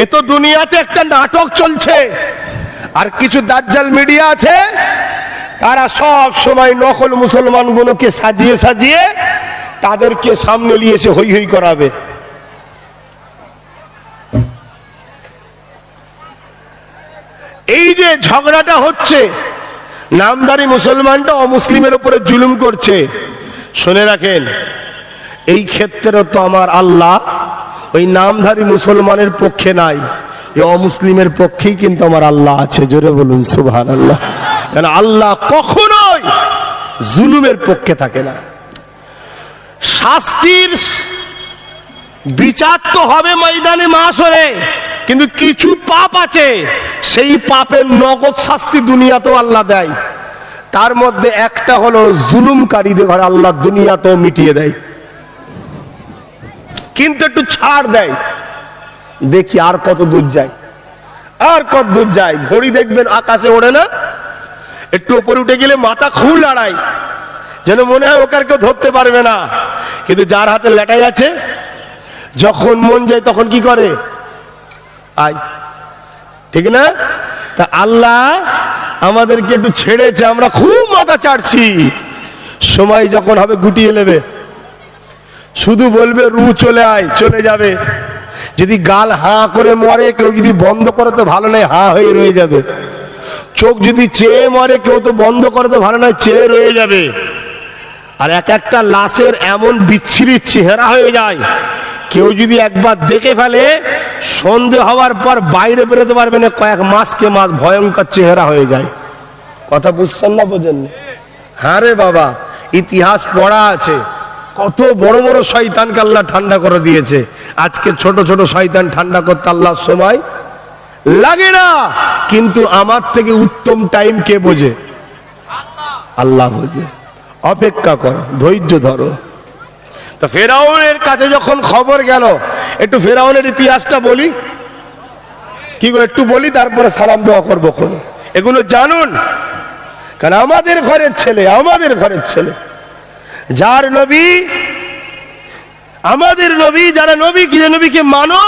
এ তো দুনিয়াতে একটা নাটক চলছে। আর কিছু দাজ্জাল মিডিয়া আছে, তারা সব সময় নকল মুসলমানগুলোকে সাজিয়ে সাজিয়ে তাদেরকে সামনে নিয়ে এসে হই হই করাবে। এই যে ঝগড়াটা হচ্ছে, নামধারী মুসলমানটা অমুসলিমের উপরে জুলুম করছে, শুনে রাখেন, এই ক্ষেত্রে তো আমার আল্লাহ ওই নামধারী মুসলমানের পক্ষে নাই, এই অমুসলিমের পক্ষেই কিন্তু আমার আল্লাহ আছে। জোরে বলুন সুবহানাল্লাহ। কারণ আল্লাহ কখনোই জুলুমের পক্ষে থাকে না। শাস্তির বিচার তো হবে ময়দানে মাশরে, কিন্তু কিছু পাপ আছে, সেই পাপের নগদ শাস্তি দুনিয়াতেও আল্লাহ দেয়। তার মধ্যে একটা হলো জুলুমকারীদের ঘরে আল্লাহ দুনিয়াতেও মিটিয়ে দেয়। কিন্তু একটু ছাড় দেয়, দেখি আর কত দূর যায়, আর কত দূর যায়। ঘড়ি দেখবেন আকাশে ওড়ে না, একটু উপরে উঠে গেলে মাথা খুব লড়াই, যেন মনে হয় ওকে আর কেউ ধরতে পারবে না। কিন্তু যার হাতে লেটাই আছে, যখন মন যায় তখন কি করে, আয়, ঠিক না? তা আল্লাহ আমাদেরকে একটু ছেড়েছে, আমরা খুব মাথা চাড়ছি। সময় যখন হবে গুটিয়ে নেবে, শুধু বলবে রু চলে আয়, চলে যাবে। যদি গাল হা করে মরে, কেউ যদি বন্ধ করে তো ভালো নয়, হা হয়ে রয়ে যাবে। চোখ যদি চেয়ে মরে, কেউ তো বন্ধ করে তো ভালো নয়, চেয়ে রয়ে যাবে। আর এক একটা লাশের এমন বিচ্ছিরি চেহারা হয়ে যায়, কেউ যদি একবার দেখে ফেলে, সন্দেহ হওয়ার পর বাইরে বেরোতে পারবে না, কয়েক মাসকে মাস ভয়ঙ্কর চেহারা হয়ে যায়। কথা বুঝছেন না, বোঝেন? হ্যাঁ রে বাবা, ইতিহাস পড়া আছে, কত বড় বড় শয়তানকে আল্লাহ ঠান্ডা করে দিয়েছে। আজকে ছোট ছোট শয়তান ঠান্ডা করতে আল্লাহর সময় লাগে না। কিন্তু আমার থেকে উত্তম টাইম কে বোঝে? আল্লাহ বোঝে। অপেক্ষা করো, ধৈর্য ধরো। তো ফেরাউনের কাছে যখন খবর গেল, একটু ফেরাউনের ইতিহাসটা বলি, কি গো একটু বলি, তারপরে সালাম দোয়া করবো। এগুলো জানুন, কারণ আমাদের ঘরের ছেলে, আমাদের ঘরের ছেলে, যার নবী, আমাদের নবী, যারা নবীকে মানো,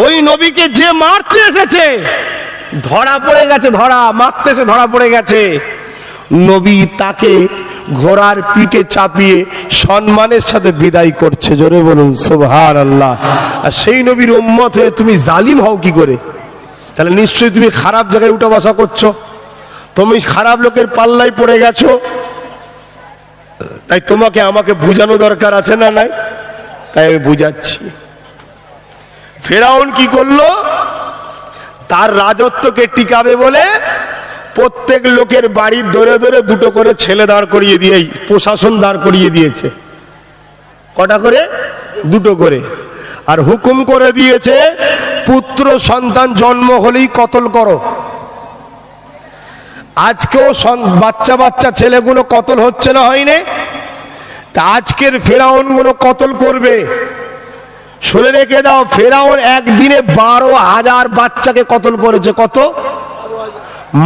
ওই নবীকে যে মারতে এসেছে ধরা পড়ে গেছে, মারতেছে ধরা পড়ে গেছে। নবী তাকে ঘোড়ার পিঠে চাপিয়ে সম্মানের সাথে বিদায় করছে। জোরে বলুন সুবহানাল্লাহ। আর সেই নবীর উম্মত হয়ে তুমি জালিম হও কি করে? তাহলে নিশ্চয়ই তুমি খারাপ জায়গায় উঠা বসা করছো, তুমি খারাপ লোকের পাল্লায় পড়ে গেছো। তাই তোমাকে আমাকে বুঝানো দরকার আছে না নাই? তাই আমি বুঝাচ্ছি। ফেরাউন কি করলো? তার রাজত্বকে টিকাবে বলে প্রত্যেক লোকের বাড়ির ধরে ধরে দুটো করে ছেলে দাঁড় করিয়ে দিয়ে প্রশাসন দাঁড় করিয়ে দিয়েছে। কটা করে? দুটো করে। আর হুকুম করে দিয়েছে, পুত্র সন্তান জন্ম হলেই কতল করো। আজকেও বাচ্চা বাচ্চা ছেলেগুলো কতল হচ্ছে না, হয়নি? তা আজকের ফেরাউন গুলো কতল করবে। শুনে রেখে দাও, ফেরাউন একদিনে 12,000 বাচ্চাকে কতল করেছে। কত?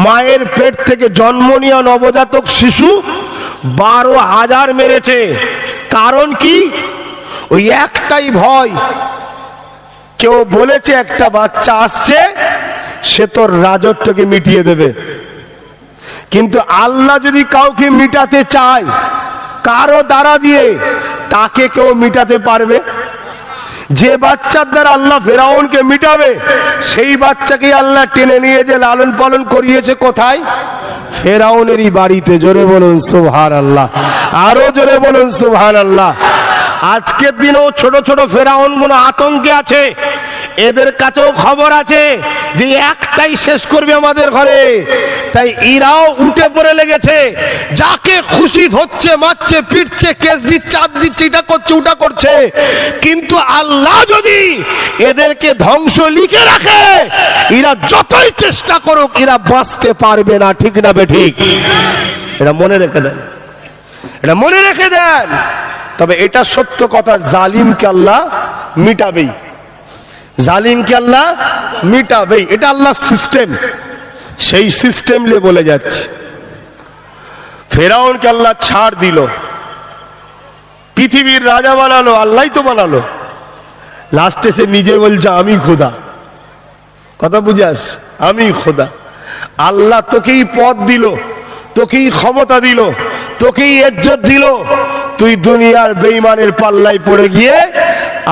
মায়ের পেট থেকে জন্ম নেওয়া নবজাতক শিশু 12,000 মেরেছে। কারণ কি? ওই একটাই ভয়, কেউ বলেছে একটা বাচ্চা আসছে, সে তোর রাজত্বকে মিটিয়ে দেবে। কিন্তু আল্লাহ যদি কাউকে মিটাতে চায় কারো দ্বারা দিয়ে, তাকে কেউ মিটাতে পারবে? যে বাচ্চার দ্বারা আল্লাহ ফেরাউনকে মিটাবে, সেই বাচ্চাকে আল্লাহ টেনে নিয়ে যে লালন পালন করিয়েছে কোথায়? ফেরাউনেরই বাড়িতে। জোরে বলুন সুবহানাল্লাহ, আরো জোরে বলুন সুবহানাল্লাহ। আজকের দিনেও ছোট ছোট ফেরাউন গুলো আতঙ্কে আছে। এদের কাছেও খবর আছে যে একটাই শেষ করবে আমাদের ঘরে। তাই এরাও উঠে পড়ে লেগেছে, যাকে খুশি ধরছে, মারছে, পিটছে, কেস দিচ্ছে, চাপ দিচ্ছে, এটা করছে, ওটা করছে। কিন্তু আল্লাহ যদি এদেরকে ধ্বংস লিখে রাখে, এরা যতই চেষ্টা করুক এরা বাঁচতে পারবে না। ঠিক না বেঠিক? এটা মনে রেখে দেন, এটা মনে রেখে দেন। তবে এটা সত্য কথা, জালিমকে আল্লাহ মিটাবেই, জালিমকে আল্লাহ মিটাবেই। এটা আল্লাহ সিস্টেম, সেই সিস্টেম নিয়ে বলে যাচ্ছে। ফেরাউনকে আল্লাহ ছাড় দিল, পৃথিবীর রাজা বানালো, আল্লাহই তো বানালো। লাস্টে সে নিজে বলছে আমি খোদা। কথা বুঝাস? আমি খোদা। আল্লাহ তোকেই পদ দিল, তোকেই ক্ষমতা দিল, তোকেই ইজ্জত দিল। তুই দুনিয়ার বেঈমানের পাল্লায় পড়ে গিয়ে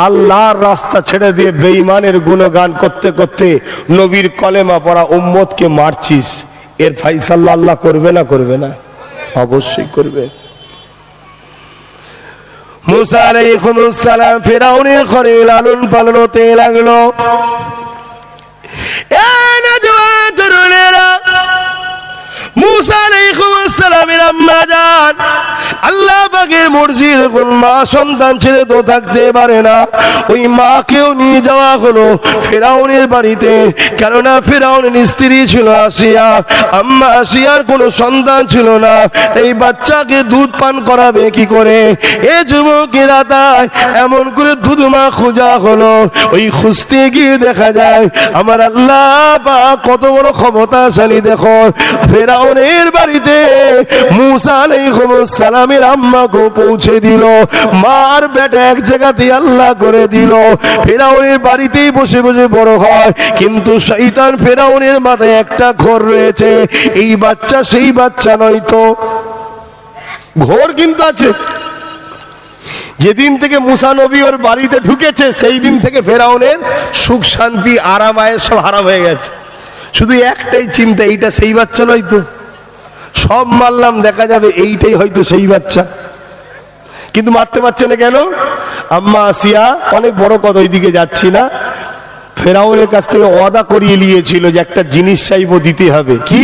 আল্লাহর রাস্তা ছেড়ে দিয়ে বেঈমানের গুণগান করতে করতে নবীর কলেমা পড়া উম্মতকে মারছিস। এর ফায়সালা আল্লাহ করবে না? করবে না? অবশ্যই করবে। মুসা আলাইহিস সালাম ফিরাউনের ঘরে লালন পালন হতে লাগলো। মুসা আলাইহিস সালামের আম্মা জান আল্লাহ পাকের মর্জি, কোন মা সন্তান ছেড়ে তো থাকতে পারে না, ওই মাকেও নিয়ে যাওয়া হলো ফেরাউনের বাড়িতে। কেননা ফেরাউনের স্ত্রী ছিল আসিয়া, আম্মা আসিয়ার কোনো সন্তান ছিল না, এই বাচ্চাকে দুধ পান করাবে কি করে? এ যুবকেরা তাই এমন করে দুধ মা খোঁজা হলো। ওই খুঁজতে গিয়ে দেখা যায় আমার আল্লাহ পাক কত বড় ক্ষমতাশালী। দেখো ফেরাউনের বাড়িতে মুসা আলাইহিস সালামের আম্মাকে পৌঁছে দিল, মার বেটা এক জায়গাতে আল্লাহ করে দিল। ফেরাউনের বাড়িতেই বসে বসে বড় হয়, কিন্তু শয়তান ফেরাউনের মাথায় একটা ঘোর রয়েছে, এই বাচ্চা সেই বাচ্চা নয় তো। ঘোর কিন্তু আছে। যেদিন থেকে মুসা নবী ওর বাড়িতে ঢুকেছে সেই দিন থেকে ফেরাউনের সুখ শান্তি আরাম আয়েশ সব হারাম হয়ে গেছে। শুধু একটাই চিন্তা, এইটা সেই বাচ্চা নয় তো। সব মারলাম, দেখা যাবে এইটাই হয়তো সেই বাচ্চা, কিন্তু মারতে পারছে না কেন? আম্মা আসিয়া অনেক বড় কথা, ওইদিকে যাচ্ছি না, ফেরাউনের কাছ থেকে ওয়াদা করিয়ে নিয়েছিল যে একটা জিনিস চাইবো, দিতে হবে। কি?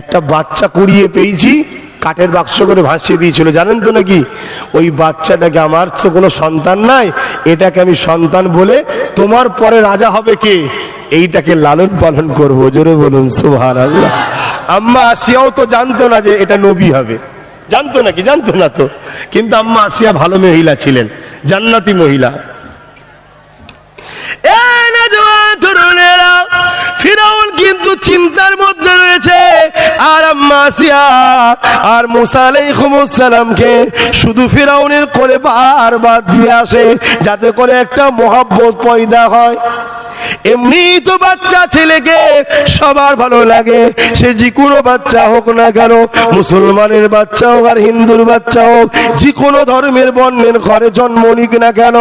একটা বাচ্চা কুড়িয়ে পেয়েছি, কাঠের বাক্স করে ভাসিয়ে দিয়েছিল, জানেন তো নাকি? ওই বাচ্চাটাকে, আমার তো কোনো সন্তান নাই, এটাকে আমি সন্তান বলে, তোমার পরে রাজা হবে কে, এইটাকে লালন পালন করবো। জোরে বলুন সুবহানাল্লাহ। আম্মা আসিয়াও তো জানতো না যে এটা নবী হবে, জানতো নাকি? জানতো না তো। কিন্তু আম্মা আসিয়া ভালো মহিলা ছিলেন, জান্নাতি মহিলা। ফিরাউন কিন্তু চিন্তার মধ্যে রয়েছে, আর আম্মা আসিয়া আর মুসা আলাইহিস সালামকে শুধু ফিরাউনের কোলে বারবার দিয়ে আসে, যাতে করে একটা মহব্বত পয়দা হয়। এমনি তো বাচ্চা ছেলেকে সবার ভালো লাগে, সে যে কোনো বাচ্চা হোক না কেন, মুসলমানের বাচ্চা হোক আর হিন্দুর বাচ্চা হোক, যে কোনো ধর্মের বর্ণের ঘরে জন্ম নিক না কেন,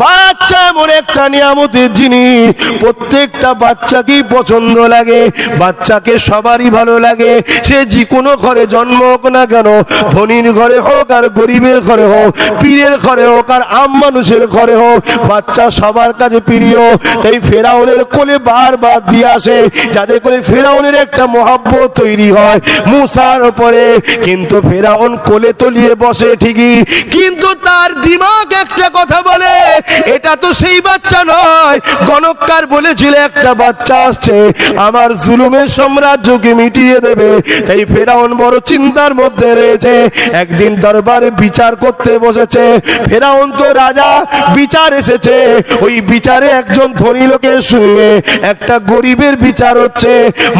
বাচ্চা এমন একটা নিয়ামতের জিনিস, প্রত্যেকটা বাচ্চাকেই পছন্দ লাগে, বাচ্চাকে সবারই ভালো লাগে। সে যে কোনো ঘরে জন্ম হোক না কেন, ধনীর ঘরে হোক আর গরিবের ঘরে হোক, পীরের ঘরে হোক আর আম মানুষের ঘরে হোক, বাচ্চা সবার কাছে প্রিয়। তাই ফেরাউনের কোলে বারবার দিয়ে আসে, যাতে করে ফেরাউনের একটা মহব্বত তৈরি হয় মুসার উপরে। কিন্তু ফেরাউন কোলে তলিয়ে বসে ঠিকই, কিন্তু তার দিমাগ একটা কথা বলে, এটা তো সেই বাচ্চা নয়। গণককার বলেছিল একটা বাচ্চা আসছে আমার জুলুমের সাম্রাজ্যকে মিটিয়ে দেবে। তাই ফেরাউন বড় চিন্তার মধ্যে রয়েছে। একদিন দরবারে বিচার করতে বসেছে, ফেরাউন তো রাজা, বিচার এসেছে। ওই বিচারে একজন ধনী লোকের সঙ্গে একটা গরিবের বিচার হচ্ছে।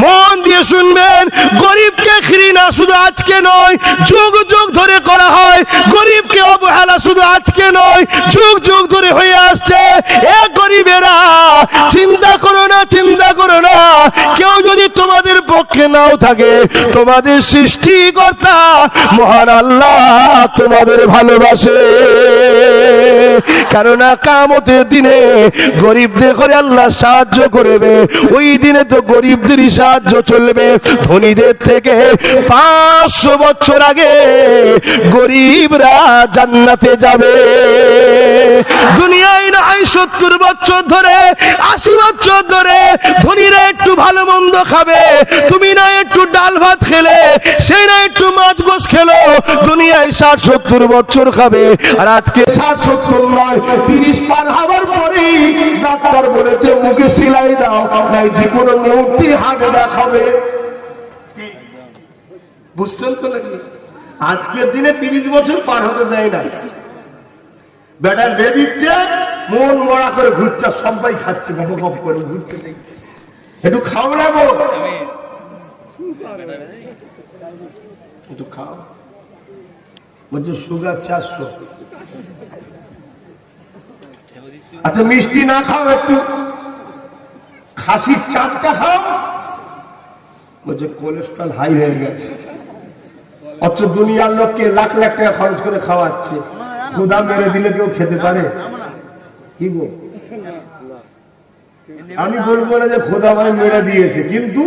মন দিয়ে শুনবেন, গরিবকে ঘৃণা শুধু আজকে নয়, যুগ যুগ ধরে করা হয়। গরিবকে অবহেলা শুধু আজকে নয়, যুগ যুগ ধরে হয়ে আসছে। এ গরিবেরা, চিন্তা করো না, চিন্তা করো না, কেউ যদি তোমাদের পক্ষে নাও থাকে, তোমাদের সৃষ্টিকর্তা মহান আল্লাহ তোমাদের ভালোবাসে। কেননা কিয়ামতের দিনে গরিবদের করে আল্লাহ সাহায্য করবে। ওই দিনে তো গরিবদেরই সাহায্য চলবে। ধনীদের থেকে 500 বছর আগে গরিবরা জান্নাতে যাবে। দুনিয়ায় না 70 বছর ধরে, 80 বছর ধরে ধনীরা একটু ভালো মন্দ খাবে, তুমি না একটু ডাল ভাত খেলে, সে না একটু মাছ গোস খেলো, দুনিয়ায় 60-70 বছর খাবে। আর আজকে 60-70 নয়, 30 পার হবার পরেই ডাক্তার বলেছে মুখে সেলাই দাও, নাই যে কোনো মুহূর্তে হার্ট অ্যাটাক হবে। বুঝছেন তো নাকি? আজকের দিনে 30 বছর পার হতে দেয় না। বেটার বে দিচ্ছে, মন মরা করে ঘুরছে, সবাই খাচ্ছে গপ গপ করে ঘুরতে। একটু খাও না গো, একটু খাও। বলছে সুগার 400। আচ্ছা মিষ্টি না খাও, একটু খাসির চাপটা খাও। বলছে কোলেস্ট্রল হাই হয়ে গেছে। অথচ দুনিয়ার লোককে লাখ লাখ টাকা খরচ করে খাওয়াচ্ছে, ক্ষুধা মেরে দিলে কেউ খেতে পারে? কি গো, আমি বলবো না যে খোদা মানে মেরে দিয়েছে, কিন্তু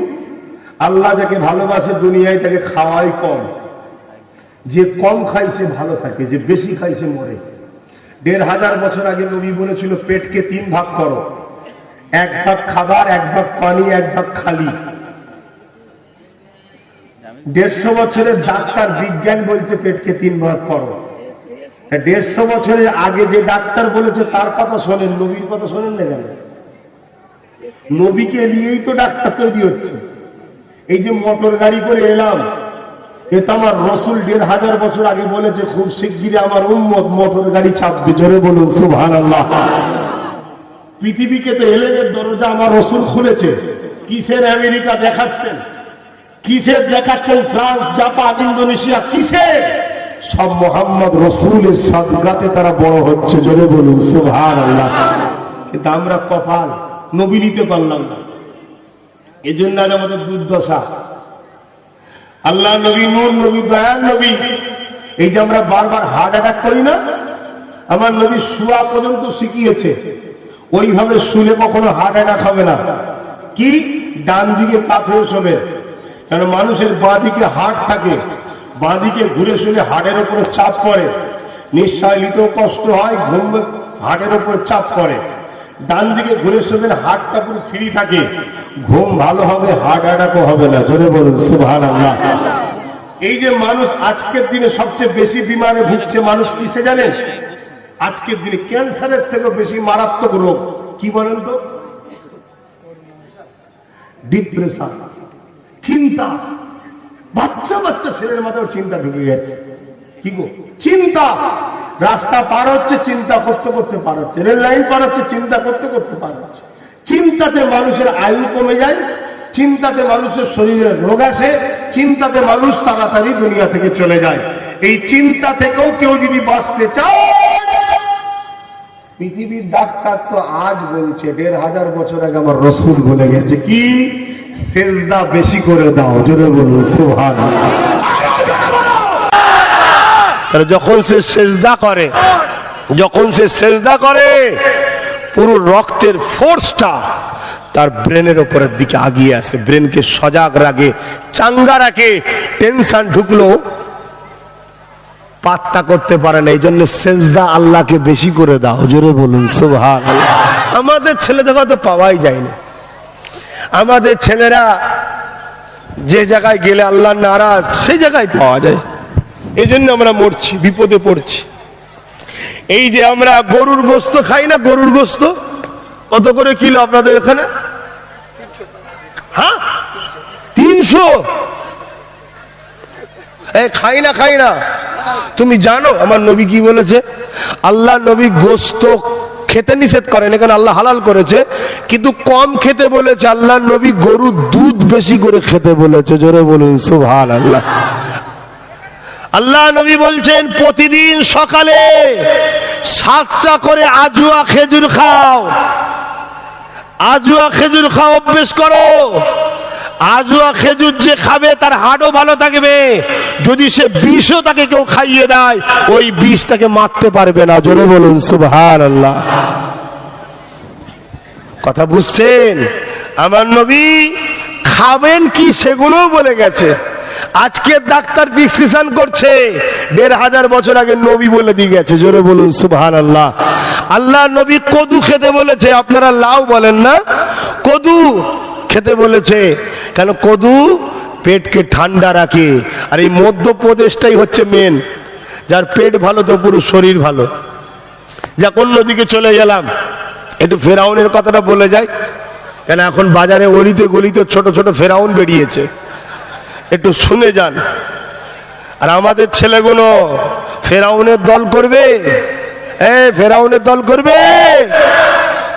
আল্লাহ যাকে ভালোবাসে দুনিয়ায় তাকে খাওয়াই কম। যে কম খায় সে ভালো থাকে, যে বেশি খায় সে মরে। 1500 বছর আগে নবী বলেছিল পেটকে 3 ভাগ করো, 1 ভাগ খাবার, 1 ভাগ পানি, 1 ভাগ খালি। 150 বছরের ডাক্তার বিজ্ঞান বলছে পেটকে 3 ভাগ করো। 150 বছরের আগে যে ডাক্তার বলেছে তার কথা শোনেন, নবীর কথা শোনেন না কেন? নবীকে নিয়েই তো ডাক্তার তৈরি হচ্ছে। এই যে মোটর গাড়ি করে এলাম, এটা আমার রসুল 1500 বছর আগে বলেছে খুব শিগগিরই আমার উম্মত মোটর গাড়ি চাপবে। জোরে বলুন সুবহানাল্লাহ। পৃথিবীকে তো এলেনের দরজা আমার রসুল খুলেছে। কিসের আমেরিকা দেখাচ্ছেন, কিসের দেখাচ্ছেন ফ্রান্স, জাপান, ইন্দোনেশিয়া, কিসের? সব মোহাম্মদ রসুলের সাদগাতে তারা বড় হচ্ছে। জোরে বলুন সুবহানাল্লাহ। কিন্তু আমরা কপাল, নবী নিতে পারলাম না, এজন্য আজ আমাদের দুর্দশা। আল্লাহ নবী, নূর নবী, দয়াল নবী, এই যে আমরা বারবার হার্ট অ্যাটাক করি না, আমার নবী শুয়া পর্যন্ত শিখিয়েছে ওইভাবে শুলে কখনো হার্ট অ্যাটাক হবে না। কি? ডান দিকে কাত হয়ে শোবে, কারণ মানুষের বাঁ দিকে হার্ট থাকে, বাঁ দিকে ঘুরে শুলে হার্টের উপরে চাপ পড়ে, নিঃশ্বাস নিতেও কষ্ট হয়, ঘুম হার্টের উপরে চাপ পড়ে। ডান দিকে ঘুরে শোবেন, হার্টটা পুরো ফ্রি থাকে, ঘুম ভালো হবে, হার্ট অ্যাটাকও হবে না। জোরে বলুন সুবহানাল্লাহ। এই যে মানুষ আজকের দিনে সবচেয়ে বেশি বিমারে ভুগছে, মানুষ কিসে জানেন? আজকের দিনে ক্যান্সারের থেকেও বেশি মারাত্মক রোগ কি বলেন তো? ডিপ্রেশন, চিন্তা। বাচ্চা বাচ্চা ছেলের মাথায় চিন্তা ঢুকে গেছে। কি গো? চিন্তা। রাস্তা পার হচ্ছে, চিন্তা করতে করতে পার হচ্ছে, রেল লাইন পার হচ্ছে, চিন্তা করতে করতে পার হচ্ছে। চিন্তাতে মানুষের আয়ু কমে যায়, চিন্তাতে মানুষের শরীরে রোগ আসে, চিন্তাতে মানুষ তাড়াতাড়ি দুনিয়া থেকে চলে যায়। এই চিন্তা থেকেও কেউ যদি বাঁচতে চায়, পৃথিবীর ডাক্তার তো আজ বলছে, 1500 বছর আগে আমার রসুল বলে গেছে, কি? সেজদা বেশি করে দাও। জোরে বলুন সুবহানাল্লাহ। যখন সে সেজদা করে, যখন সে সেজদা করে, পুরো রক্তের ফোর্সটা তার ব্রেনের উপরের দিকে আগিয়ে আসে, ব্রেনকে সজাগ রাখে, চাঙ্গা রাখে। টেনশন ঢুকলো পাত্তা করতে পারে না, এই জন্য সেজদা আল্লাহকে বেশি করে দাও। জোরে বলুন সুবহানাল্লাহ। আমাদের ছেলেদের তো পাওয়াই যায় না। আমাদের ছেলেরা যে জায়গায় গেলে আল্লাহ নারাজ, সেই জায়গায় পাওয়া যায়। এই জন্য আমরা মরছি, বিপদে পড়ছি। এই যে আমরা গরুর গোস্ত খাই না, গরুর গোস্ত কত করে কিলো আপনাদের এখানে? হ্যাঁ, 300। খাই না, খাই না। তুমি জানো আমার নবী কি বলেছে? আল্লাহ নবী গোস্ত খেতে নিষেধ করেন, এখানে আল্লাহ হালাল করেছে, কিন্তু কম খেতে বলেছে। আল্লাহ নবী গরুর দুধ বেশি করে খেতে বলেছে। জোরে বলুন সুবহানাল্লাহ। আল্লাহ নবী বলছেন প্রতিদিন সকালে 7টা করে আজুয়া খেজুর খাও, আজুয়া খেজুর খাও, অভ্যেস করো। আজুয়া খেজুর যে খাবে তার হাড়ও ভালো থাকবে। যদি সে বিষও তাকে কেউ খাইয়ে দেয়, ওই বিষ তাকে মারতে পারবে না। জোরে বলুন সুবহানাল্লাহ। কথা বুঝছেন? আমার নবী খাবেন কি সেগুলো বলে গেছে। আজকে ডাক্তার প্রেসক্রিপশন করছে, 1500 বছর আগে নবী বলে দিয়ে গেছে। জোরে বলুন সুবহানাল্লাহ। আল্লাহ নবী কদু খেতে বলেছে, আপনারা লাউ বলেন না, কদু খেতে বলেছে। কেন? কদু পেটকে ঠান্ডা রাখে। আর এই মধ্যপ্রদেশটাই হচ্ছে মেন, যার পেট ভালো তো পুরো শরীর ভালো। যা অন্যদিকে চলে গেলাম, একটু ফেরাউনের কথাটা বলে যায়, কেন এখন বাজারে অলিতে গলিতে ছোট ছোট ফেরাউন বেরিয়েছে, একটু শুনে যান। আর আমাদের ছেলেগুলো ফেরাউনের দল করবে, ফেরাউনের দল করবে,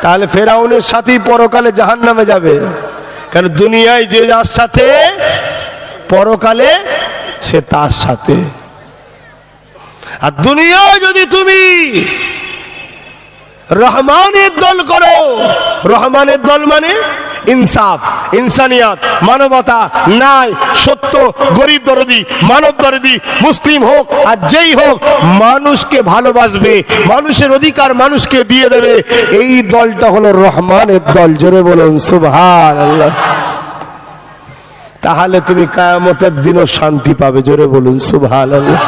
তাহলে ফেরাউনের সাথেই পরকালে জাহান্নামে যাবে। কারণ দুনিয়ায় যে যার সাথে, পরকালে সে তার সাথে। আর দুনিয়ায় যদি তুমি রহমানের দল করো, রহমানের দল মানে ইনসাফ, ইনসানিয়াত, মানবতা, ন্যায়, সত্য, গরিব দরদি, মানব দরদি, মুসলিম হোক আর যেই হোক, মানুষকে ভালোবাসবে, মানুষের অধিকার মানুষকে দিয়ে দেবে, এই দলটা হলো রহমানের দল। জোরে বলুন সুবহানাল্লাহ। তাহলে তুমি কিয়ামতের দিনও শান্তি পাবে। জোরে বলুন সুবহানাল্লাহ।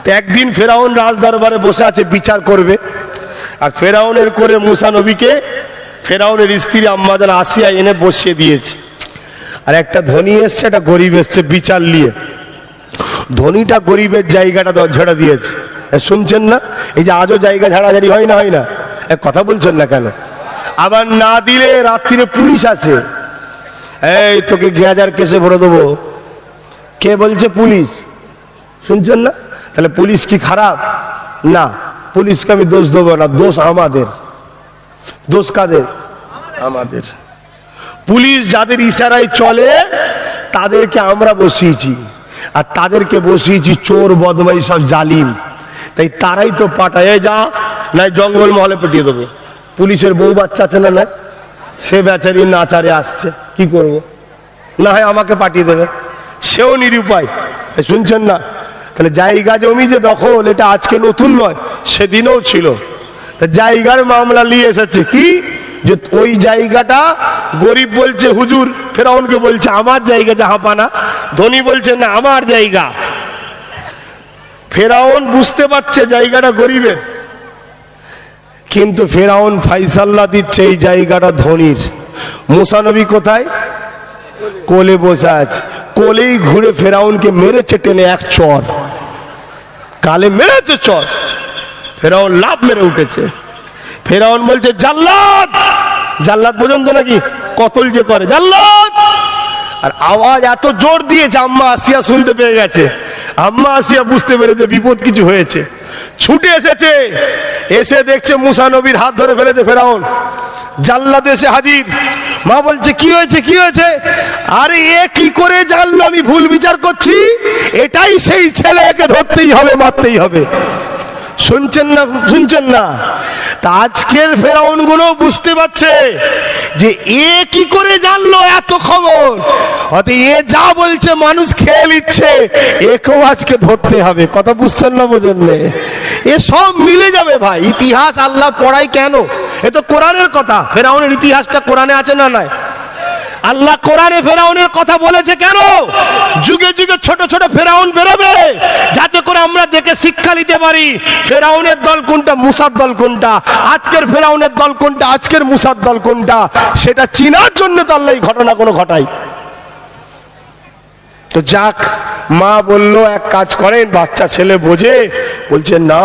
তো একদিন ফেরাউন রাজ দরবারে বসে আছে, বিচার করবে। আর ফেরাউনের করে মুসা নবীকে ফেরাউনের স্ত্রী আম্মাজান আসিয়া এনে বসিয়ে দিয়েছে। আর একটা ধনী এসছে, একটা গরিব এসছে বিচার নিয়ে। ধনীটা গরিবের জায়গাটা ঝেড়ে দিয়েছে, শুনছেন না? এই যে আজও জায়গা ঝাড়াঝাড়ি হয় না, হয় না? কথা বলছেন না কেন? আবার না দিলে রাত্রিরে পুলিশ আছে, এই তোকে গ্যাজার কেসে ভরে দেবো। কে বলছে? পুলিশ। শুনছেন না? তাহলে পুলিশ কি খারাপ? না, পুলিশকে আমি দোষ দেবো না, দোষ আমাদের। দোষ কাদের? আমাদের। পুলিশ যাদের ইশারায় চলে তাদেরকে আমরা বসিয়েছি, আর তাদেরকে বসিয়েছি চোর বদমাই সব জালিম, তাই তারাই তো পাঠায় যা নাই জঙ্গল মহলে পেটিয়ে দেবো। পুলিশের বউ বাচ্চা আছে না, না সে বেচারি নাচারে আসছে, কি করব? না হয় আমাকে পাঠিয়ে দেবে, সেও নিরুপায়। শুনছেন না? তাহলে জায়গা জমি যে দখল, এটা আজকে নতুন নয়, সেদিনও ছিল। তা জায়গার মামলা নিয়ে এসেছে কি, যে ওই জায়গাটা গরিব বলছে হুজুর, ফেরাউনকে বলছে আমার জায়গা জাহাপানা, ধনী বলছে না আমার জায়গা। ফেরাউন বুঝতে পারছে জায়গাটা গরিবের, কিন্তু ফেরাউন ফাইসাল্লা দিচ্ছে এই জায়গাটা ধনীর। মুসা নবী কোথায়? কোলে বসে আছে, কোলেই ঘুরে ফেরাউনকে মেরেছে টেনে এক চর, কালে মেরেছে চর। ফেরাউন লাভ মেরে উঠেছে। ফেরাউন বলছে জাল্লাদ, জাল্লাদ পর্যন্ত নাকি কতল যে করে জাল্লাদ, আর আওয়াজ এত জোর দিয়েছে আম্মা আসিয়া শুনতে পেয়ে গেছে। আম্মা আসিয়া বুঝতে পেরেছে বিপদ কিছু হয়েছে, ছুটে এসেছে, এসে দেখছে মুসা নবীর হাত ধরে ফেলেছে ফেরাউন। জাল্লাদ এসে হাজির। মা বলছে কি হয়েছে, কি হয়েছে? আরে এ কি করে জানলো আমি ভুল বিচার করছি? এটাই সেই ছেলে, একে ধরতেই হবে, মারতেই হবে। শুনছেন না? শুনছেন না? তা আজকের ফেরাউন গুলো বুঝতে পারছে যে এ কি করে জানলো এত খবর, অত এ যা বলছে মানুষ খেয়ে নিচ্ছে, একেও আজকে ধরতে হবে। কথা বুঝছেন না? বোঝেন না? এ সব মিলে যাবে ভাই। ইতিহাস আল্লাহ পড়ায় কেন? এ তো কোরআনের কথা। ফেরাউনের ইতিহাসটা কোরআনে আছে না নাই? আল্লাহ কোরআনে ফেরাউনের কথা বলেছে কেন? যুগে যুগে ছোট ছোট ফেরাউন বেরোবে, যাতে করে আমরা দেখে শিক্ষা নিতে পারি ফেরাউনের দল কোনটা, মুসার দল কোনটা, আজকের ফেরাউনের দল কোনটা, আজকের মুসার দল কোনটা, সেটা চিনার জন্য তো আল্লাহ এই ঘটনা কোনো ঘটাই। তো যাক, মা বলল এক কাজ করেন, বাচ্চা ছেলে বোঝে, বলছে না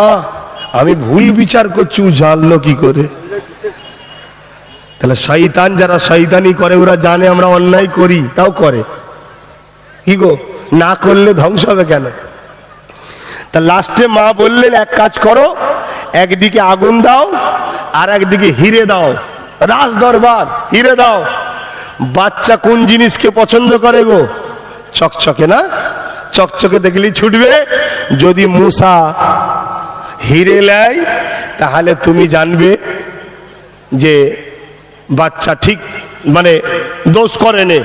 আমি ভুল বিচার করছি, ও জানলো কি করে? তাহলে শয়তান যারা শয়তানি করে ওরা জানে আমরা অন্যায় করি, তাও করে। কি গো, না করলে ধ্বংস হবে কেন? তা লাস্টে মা বললেন এক কাজ করো, একদিকে আগুন দাও আর একদিকে হিরে দাও, রাজ দরবার হিরে দাও। বাচ্চা কোন জিনিসকে পছন্দ করে গো? চকচকে না? চকচকে দেখলেই ছুটবে। যদি মুসা হিরে নেয় তাহলে তুমি জানবে যে বাচ্চা ঠিক মানে দোষ করেনি,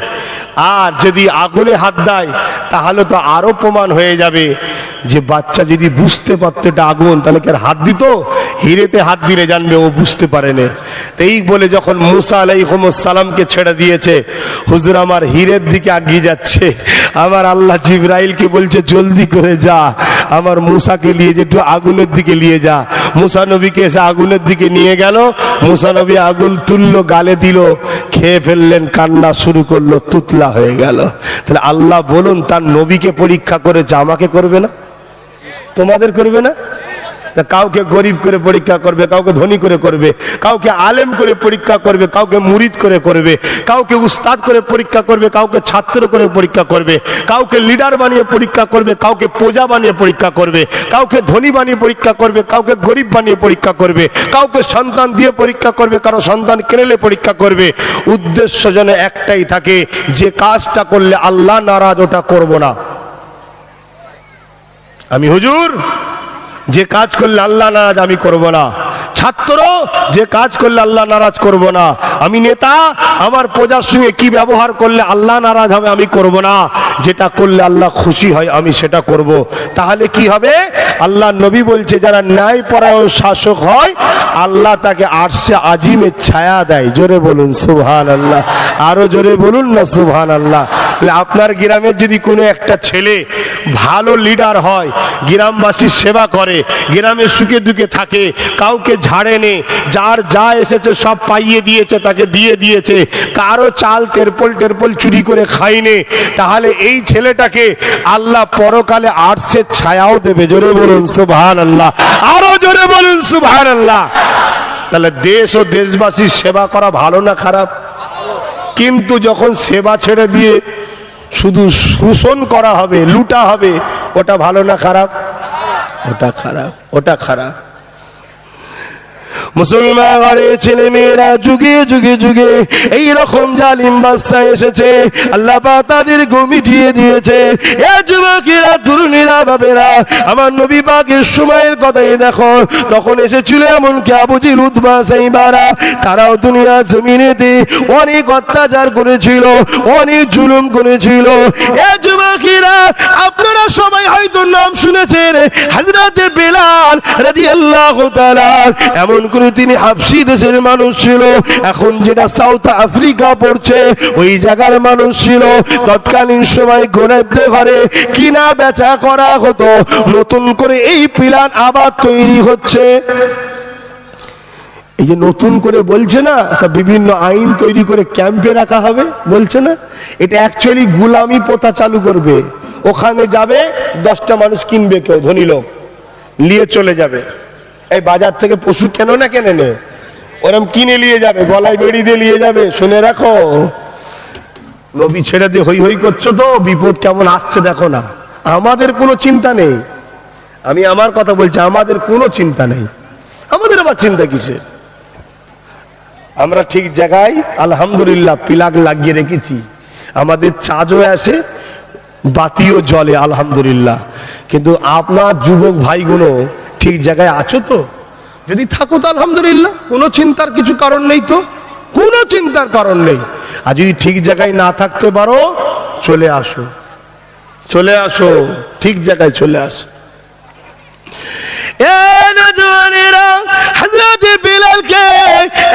আর যদি আগুনে হাত দেয় তাহলে তো আরো প্রমাণ হয়ে যাবে যে বাচ্চা যদি বুঝতে পারতো এটা আগুন তাহলে কি আর হাত দিত? হিরেতে হাত দিলে জানবে ও বুঝতে পারেনি। এই বলে যখন মুসা আলাইহিস সালামকে ছেড়ে দিয়েছে, হুজুর আমার হিরের দিকে এগিয়ে যাচ্ছে, আমার আল্লাহ জিবরাইলকে বলছে জলদি করে যা, আমার মুসাকে নিয়ে যে একটু আগুনের দিকে নিয়ে যা। মুসা নবীকে এসে আগুনের দিকে নিয়ে গেল, মুসা নবী আগুন তুললো, গালে দিল, খেয়ে ফেললেন, কান্না শুরু করলো, তুতলা হয়ে গেল। তাহলে আল্লাহ বলুন তার নবীকে পরীক্ষা করেছে, আমাকে করবে না? তোমাদের করবে না? কাউকে গরিব করে পরীক্ষা করবে, কাউকে ধনী করে করবে, কাউকে আলেম করে পরীক্ষা করবে, কাউকে মুরিদ করে করবে, কাউকে উস্তাদ করে পরীক্ষা করবে, কাউকে ছাত্র করে পরীক্ষা করবে, কাউকে লিডার বানিয়ে পরীক্ষা করবে, কাউকে প্রজা বানিয়ে পরীক্ষা করবে, কাউকে ধনী বানিয়ে পরীক্ষা করবে, কাউকে গরিব বানিয়ে পরীক্ষা করবে, কাউকে সন্তান দিয়ে পরীক্ষা করবে, কারো সন্তান কেড়ে পরীক্ষা করবে। উদ্দেশ্য যেন একটাই থাকে, যে কাজটা করলে আল্লাহ নারাজ ওটা করব না। আমি হুজুর যে কাজ করলে আল্লাহ নারাজ আমি করব না, ছাত্র যে কাজ করলে আল্লাহ নারাজ করব না, আমি নেতা আমার প্রজার সঙ্গে কি ব্যবহার করলে আল্লাহ নারাজ হবে আমি করব না, যেটা করলে আল্লাহ খুশি হয় আমি সেটা করব। তাহলে কি হবে? আল্লাহ নবী বলছে যারা ন্যায়পরায়ণ শাসক হয় আল্লাহ তাকে আরশে আজিমের ছায়া দেয়। জোরে বলুন সুবহানাল্লাহ, আরো জোরে বলুন না সুবহানাল্লাহ। আপনার গ্রামের যদি কোনো একটা ছেলে ভালো লিডার হয়, গ্রামবাসীর সেবা করে, গ্রামের সুখে দুঃখে থাকে, কাউকে কাউকে ঝাড়েনি, যার যা এসেছে সব পাইয়ে দিয়েছে, তাকে দিয়ে দিয়েছে, কারো চাল তেরপল চুরি করে খায়নি। তাহলে এই ছেলেটাকে আল্লাহ পরকালে আরশের ছায়াও দেবে। জোরে বলুন সুবহানাল্লাহ, আরো জোরে বলুন সুবহানাল্লাহ। তাহলে দেশ ও দেশবাসীর সেবা করা ভালো না খারাপ? কিন্তু যখন সেবা ছেড়ে দিয়ে শুধু শোষণ করা হবে, লুটা হবে, ওটা ভালো না খারাপ? ওটা খারাপ, ওটা খারাপ। মুসলমান ঘরে ছেলে মেয়েরা যুগে যুগে যুগে এই রকম জালিম বাদশা এসেছে, আল্লাহ পাক তাদেরকে মিটিয়ে দিয়েছে। এ যুবকেরা, তরুণীরা, বাবেরা, আমার নবী পাকের সময়ের কথাই দেখো, তখন এসেছিল এমনকি আবু জিল, উতবা, সাইবারা, তারাও দুনিয়া জমিনেতে অনেক অত্যাচার করেছিল, অনেক জুলুম করেছিল। এ যুবকেরা, আপনারা সবাই হয়তো নাম শুনেছেন হযরতে বেলাল রাদিয়াল্লাহু তাআলা। এমন করে তিনি হাবশি দেশের মানুষ ছিল, এখন যেটা সাউথ আফ্রিকা পড়ছে ওই জায়গার মানুষ ছিল। তৎকালীন সময় গরিবদের ঘরে কিনা বেচা করা হতো, নতুন করে এই পিলান আবার তৈরি হচ্ছে। এই যে নতুন করে বলছে না, সব বিভিন্ন আইন তৈরি করে ক্যাম্পে রাখা হবে বলছে না, এটা অ্যাকচুয়ালি গোলামি প্রথা চালু করবে। ওখানে যাবে 10টা মানুষ কিনবে, কেউ ধনী লোক নিয়ে চলে যাবে। এই বাজার থেকে পশু কেন না কেনে নে, ওরম কিনে নিয়ে যাবে, গলায় বেড়ি দিয়ে নিয়ে যাবে। শুনে রাখো, নবী ছেড়ে দিয়ে হই হই করছো তো, বিপদ কেমন আসছে দেখো না। আমাদের কোনো চিন্তা নেই, আমি আমার কথা বলছি, আমাদের কোনো চিন্তা নেই। আমাদের আবার চিন্তা কিসের? আমরা ঠিক জায়গায় আলহামদুলিল্লাহ পিলাক লাগিয়ে রেখেছি, আমাদের চার্জও আসে, বাতিও জ্বলে আলহামদুলিল্লাহ। কিন্তু আপনার যুবক ভাইগুলো ঠিক জায়গায় আছো তো? যদি থাকো তো আলহামদুলিল্লাহ, কোনো চিন্তার কিছু কারণ নেই, তো কোনো চিন্তার কারণ নেই। আর যদি ঠিক জায়গায় না থাকতে পারো, চলে আসো, চলে আসো, ঠিক জায়গায় চলে আসো। হযরত বেলালকে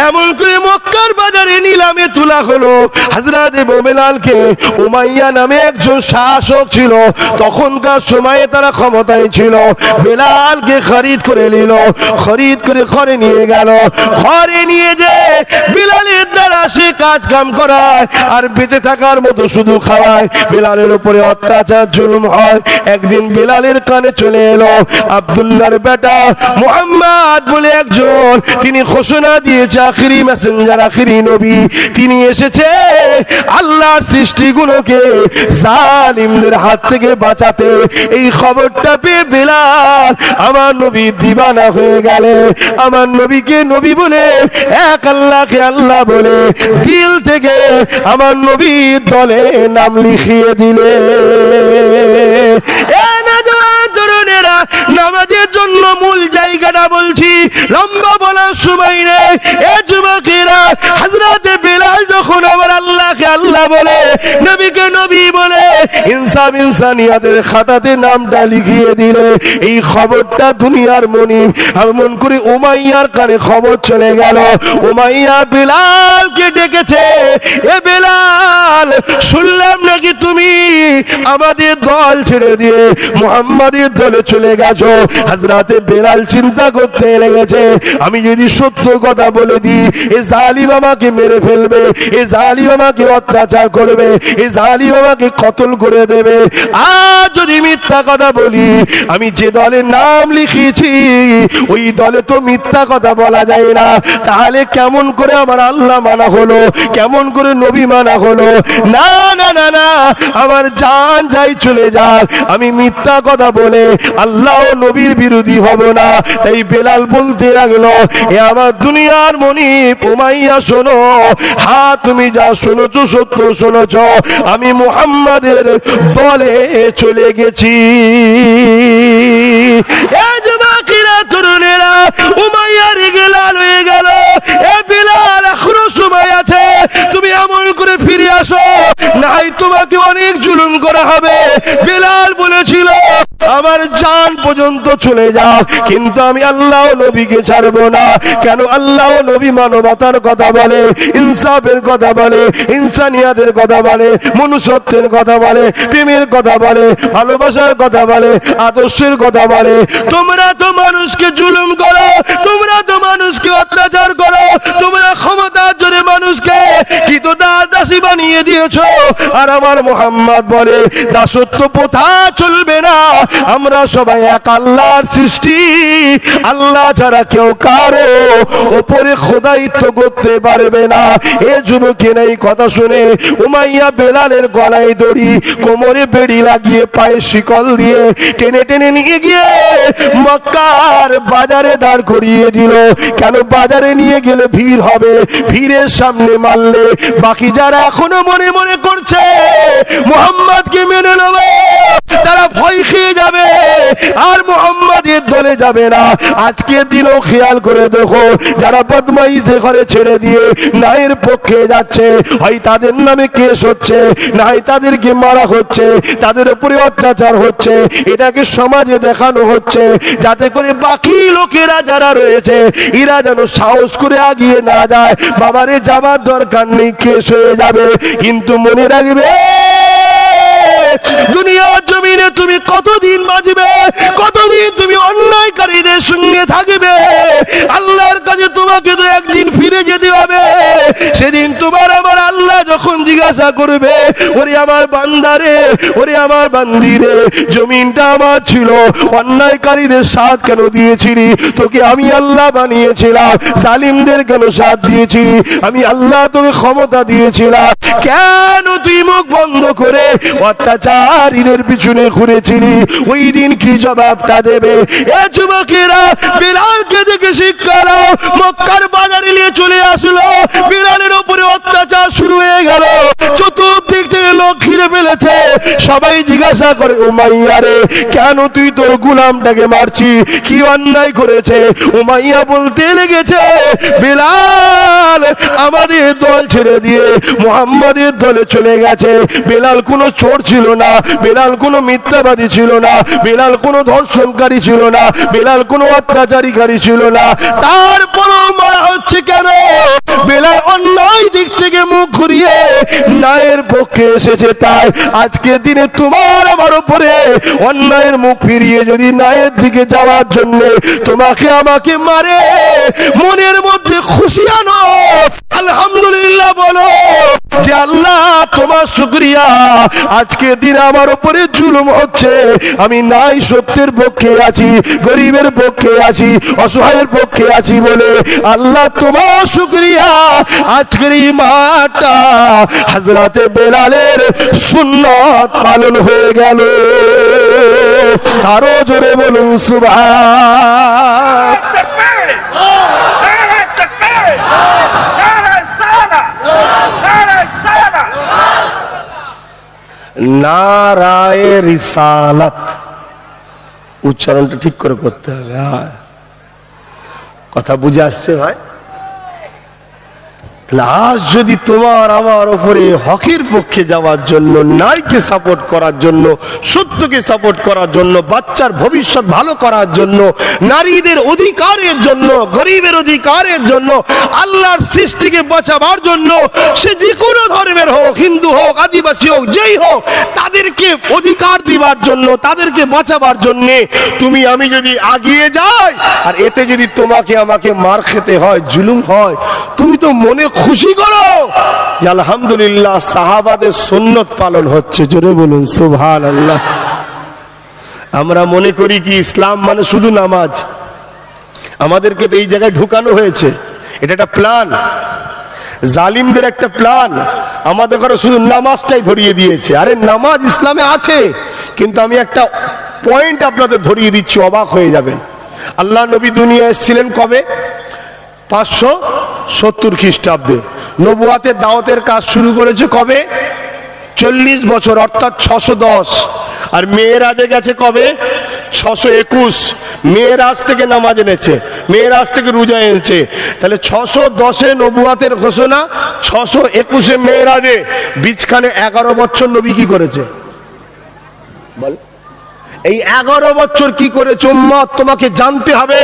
এমন করে মক্কার বাজারে নিলামে তোলা হলো। হযরত বেলালকে উমাইয়া নামে একজন শাসক ছিল, তখনকার সময়ে তারা ক্ষমতায় ছিল। বেলালকে খরিদ করে নিল, খরিদ করে ঘরে নিয়ে গেল। ঘরে নিয়ে যে বেলালের দ্বারা সে কাজ কাম করায় আর বেঁচে থাকার মতো শুধু খাওয়ায়। বেলালের উপরে অত্যাচার জুলুম হয়। একদিন বেলালের কানে চলে এলো আব্দুল্লাহর বেটা মুহাম্মদ বলে একজন, তিনি ঘোষণা দিয়েছে আখিরি মেসেঞ্জার, আখিরি নবী, তিনি এসেছে আল্লাহর সৃষ্টিগুলোকে জালিমদের হাত থেকে বাঁচাতে। এই খবরটা পেয়ে বেলাল আমার নবী দিবানা হয়ে গেলে, আমার নবীকে নবী বলে, এক আল্লাহকে আল্লাহ বলে দিল থেকে আমার নবীর দলে নাম লিখিয়ে দিলে। তরুণেরা, নামাজের জন্য মূল জায়গাটা বলছি, লম্বা বলার সময় নেই। এ যুবকেরা, হযরতে বেলাল যখন আমার আল্লাহকে আল্লাহ বলে, নবীকে নবী বলে, ইনসাফ ইনসানিয়াতের খাতাতে নামটা লিখিয়ে দিলে, এই খবরটা দুনিয়ার মনিব এমন করে উমাইয়ার কানে খবর চলে গেল। উমাইয়া বেলালকে ডেকেছে, এ বেলাল, শুনলাম নাকি তুমি আমাদের দল ছেড়ে দিয়ে মুহাম্মাদের দলে চলে গেছো। হযরতে বেলাল চিন্তা করতে লেগেছে, আমি যদি সত্য কথা বলে দিই, এ জালিম আমাকে মেরে ফেলবে, এ জালিম আমাকে অত্যাচার করবে, এ জালিম আমাকে কতল করে দেবে। আর যদি মিথ্যা কথা বলি, আমি যে দলের নাম লিখিয়েছি ওই দলে তো মিথ্যা কথা বলা যায় না, তাহলে কেমন করে আমার আল্লাহ মানা হলো, কেমন করে নবী মানা হলো? না না না না, আমার জান যাই চলে যাক, আমি মিথ্যা কথা বলে আল্লাহ ও নবীর বিরোধী হব না। তাই বেলাল বলতে লাগলো, এ আমার দুনিয়ার মনিব উমাইয়া, শোনো, হ্যাঁ তুমি যা শুনেছো সত্য শুনেছ, আমি মুহাম্মাদের দলে চলে গেছি। এ যুবকেরা, তরুণেরা, উমাইয়া রেগে লাল হয়ে গেল। এ বেলাল, এখনো সময় আছে, তুমি এমন করে ফিরে আসো, নাই তোমাকে অনেক জুলুম করা হবে। বেলাল বলেছিল, আমার জান পর্যন্ত চলে যাও, কিন্তু আমি আল্লাহ নবীকে ছাড়বো না। কেন? আল্লাহ নবী মানবতার কথা বলে, ইনসাফের কথা বলে, ইনসানিয়াতের কথা বলে, মনুষ্যত্বের কথা বলে, প্রেমের কথা বলে, ভালোবাসার কথা বলে, আদর্শের কথা বলে। তোমরা তো মানুষকে জুলুম করো, তোমরা তো মানুষকে অত্যাচার করো, তোমরা ক্ষমতার জোরে মানুষকে কিন্তু দাসী বানিয়ে দিয়েছো। আর আমার মুহাম্মদ বলে দাসত্ব প্রথা চলবে না, আমরা সবাই এক আল্লাহর সৃষ্টি, আল্লাহ ছাড়া কেউ কারো উপরে খোদাইত্ব করতে পারবে না। এ যুবকের এই কথা শুনে উমাইয়া বেলালের গলায় দড়ি, কোমরে বেড়ি লাগিয়ে পায়ে শিকল দিয়ে টেনে টেনে নিয়ে গিয়ে মক্কার বাজারে দাঁড় করিয়ে দিল। কেন? বাজারে নিয়ে গেলে ভিড় হবে, ভিড়ের সামনে মারলে বাকি যারা এখনো মনে মনে করছে মুহাম্মদকে মেনে নেবে, তারা ভয় খেয়ে যাবে আর মুহাম্মাদের দলে যাবে না। আজকের দিনও খেয়াল করে দেখো, যারা বদমাইশি করে ছেড়ে দিয়ে ন্যায়ের পক্ষে যাচ্ছে, হয় তাদের নামে কেস হচ্ছে, নাই তাদেরকে মারা হচ্ছে, তাদের উপরে অত্যাচার হচ্ছে, এটাকে সমাজে দেখানো হচ্ছে যাতে করে বাকি লোকেরা যারা রয়েছে এরা যেন সাহস করে আগিয়ে না যায়। বাবারে যাবার দরকার নেই, কেস হয়ে যাবে। কিন্তু মনে রাখবে দুনিয়ার জমিনে তুমি কতদিন বাঁচবে, কতদিন তুমি অন্যায়কারীদের সঙ্গে থাকবে। আল্লাহর কাছে তোমাকে তো একদিন ফিরে যেতে হবে। সেদিন তোমার আমার আল্লাহ যখন জিজ্ঞাসা করবে, ওরে আমার বান্দারে, ওরে আমার বান্দিরে, জমিনটা আমার ছিল, অন্যায়কারীদের সাথ কেন দিয়েছিলি? তোকে আমি আল্লাহ বানিয়েছিলাম, জালিমদের কেন সাথ দিয়েছিলি? আমি আল্লাহ তোকে ক্ষমতা দিয়েছিলাম, কেন তুই মুখ বন্ধ করে অত্যাচারীদের পিছনে ঘুরেছিলি? ওই দিন কি জবাবটা দেবে? এ যুবকেরা বিলালকে দেখে শিক্ষা নাও। মক্কার বাজারে নিয়ে চলে আসলো, বিলালের উপরে অত্যাচার শুরু হয়ে গেল, চতুর্দিক থেকে লোক ঘিরে ফেলেছে। সবাই জিজ্ঞাসা করে, উমাইয়া রে, কেন তুই তোর গোলামটাকে মারছি? কি অন্যায় করেছে? উমাইয়া বলতে লেগেছে, বিলাল আমাদের দল ছেড়ে দিয়ে মুহাম্মাদের দলে চলে গেছে। বিলাল কোনো চোর ছিল না, বিলাল কোনো মিথ্যাবাদী ছিল না, বিলাল কোনো ধর্ষণকারী ছিল না, বিলাল কোনো অত্যাচারীকারী ছিল না, তারপরও মারা হচ্ছে কেন? বিলাল অন্যায় দিক থেকে মুখ ঘুরিয়ে ন্যায়ের পক্ষে এসেছে। তাই আজকের দিনে তোমার আমার উপরে অন্যায়ের মুখ ফিরিয়ে যদি ন্যায়ের দিকে যাওয়ার জন্য তোমাকে আমাকে মারে, মনের মধ্যে খুশি আনো, আলহামদুলিল্লাহ বলো যে আল্লাহ তোমার শুকরিয়া, আজকের দিন আমার উপরে জুলুম হচ্ছে, আমি নাই সত্যের পক্ষে আছি, গরিবের পক্ষে আছি, অসহায়ের পক্ষে আছি বলে আল্লাহ তোমার শুকরিয়া। আজকের এই মাঠটা হযরতে বেলালের সুন্নাত পালন হয়ে গেল। আরো জোরে বলুন সুবহান। নারায়ে রিসালাত, উচ্চারণটা ঠিক করে করতে হবে। কথা বুঝে আসছে ভাই? আজ যদি তোমার আমার উপরে হকের পক্ষে যাওয়ার জন্য, ন্যায়কে সাপোর্ট করার জন্য, সত্যকে সাপোর্ট করার জন্য, বাচ্চার ভবিষ্যৎ ভালো করার জন্য, নারীদের অধিকারের জন্য, গরিবের অধিকারের জন্য, আল্লাহর সৃষ্টিকে বাঁচাবার জন্য, সে যে কোনো ধর্মের হোক, হিন্দু হোক, আদিবাসী হোক, যেই হোক, তাদেরকে অধিকার দিবার জন্য, তাদেরকে বাঁচাবার জন্য তুমি আমি যদি আগিয়ে যাই, আর এতে যদি তোমাকে আমাকে মার খেতে হয়, জুলুম হয়, তুমি তো মনে খুশি করো আলহামদুলিল্লাহ সাহাবাদের সুন্নত পালন হচ্ছে। জোরে বলুন সুবহানাল্লাহ। আমরা মনে করি কি ইসলাম মানে শুধু নামাজ, আমাদেরকে তো এই জায়গায় ঢুকানো হয়েছে, এটা একটা প্ল্যান, জালিমদের একটা প্ল্যান। আমাদের ঘরে শুধু নামাজটাই ধরিয়ে দিয়েছে। আরে নামাজ ইসলামে আছে, কিন্তু আমি একটা পয়েন্ট আপনাদের ধরিয়ে দিচ্ছি, অবাক হয়ে যাবেন। আল্লাহ নবী দুনিয়া এসেছিলেন কবে? 570 খ্রিস্টাব্দে। নবুয়াতের দাওয়াতের কাজ শুরু করেছে কবে? 40 বছর, অর্থাৎ 610। আর মেয়েরাজে গেছে কবে? 621। মেয়েরাজ থেকে নামাজ এনেছে, মেয়েরাজ থেকে রোজা এনেছে। তাহলে 610-এ নবুয়াতের ঘোষণা, 621-এ মেয়েরাজে। বীজখানে 11 বছর নবী কি করেছে? বল, এই 11 বছর কি করেছে উম্মত তোমাকে জানতে হবে।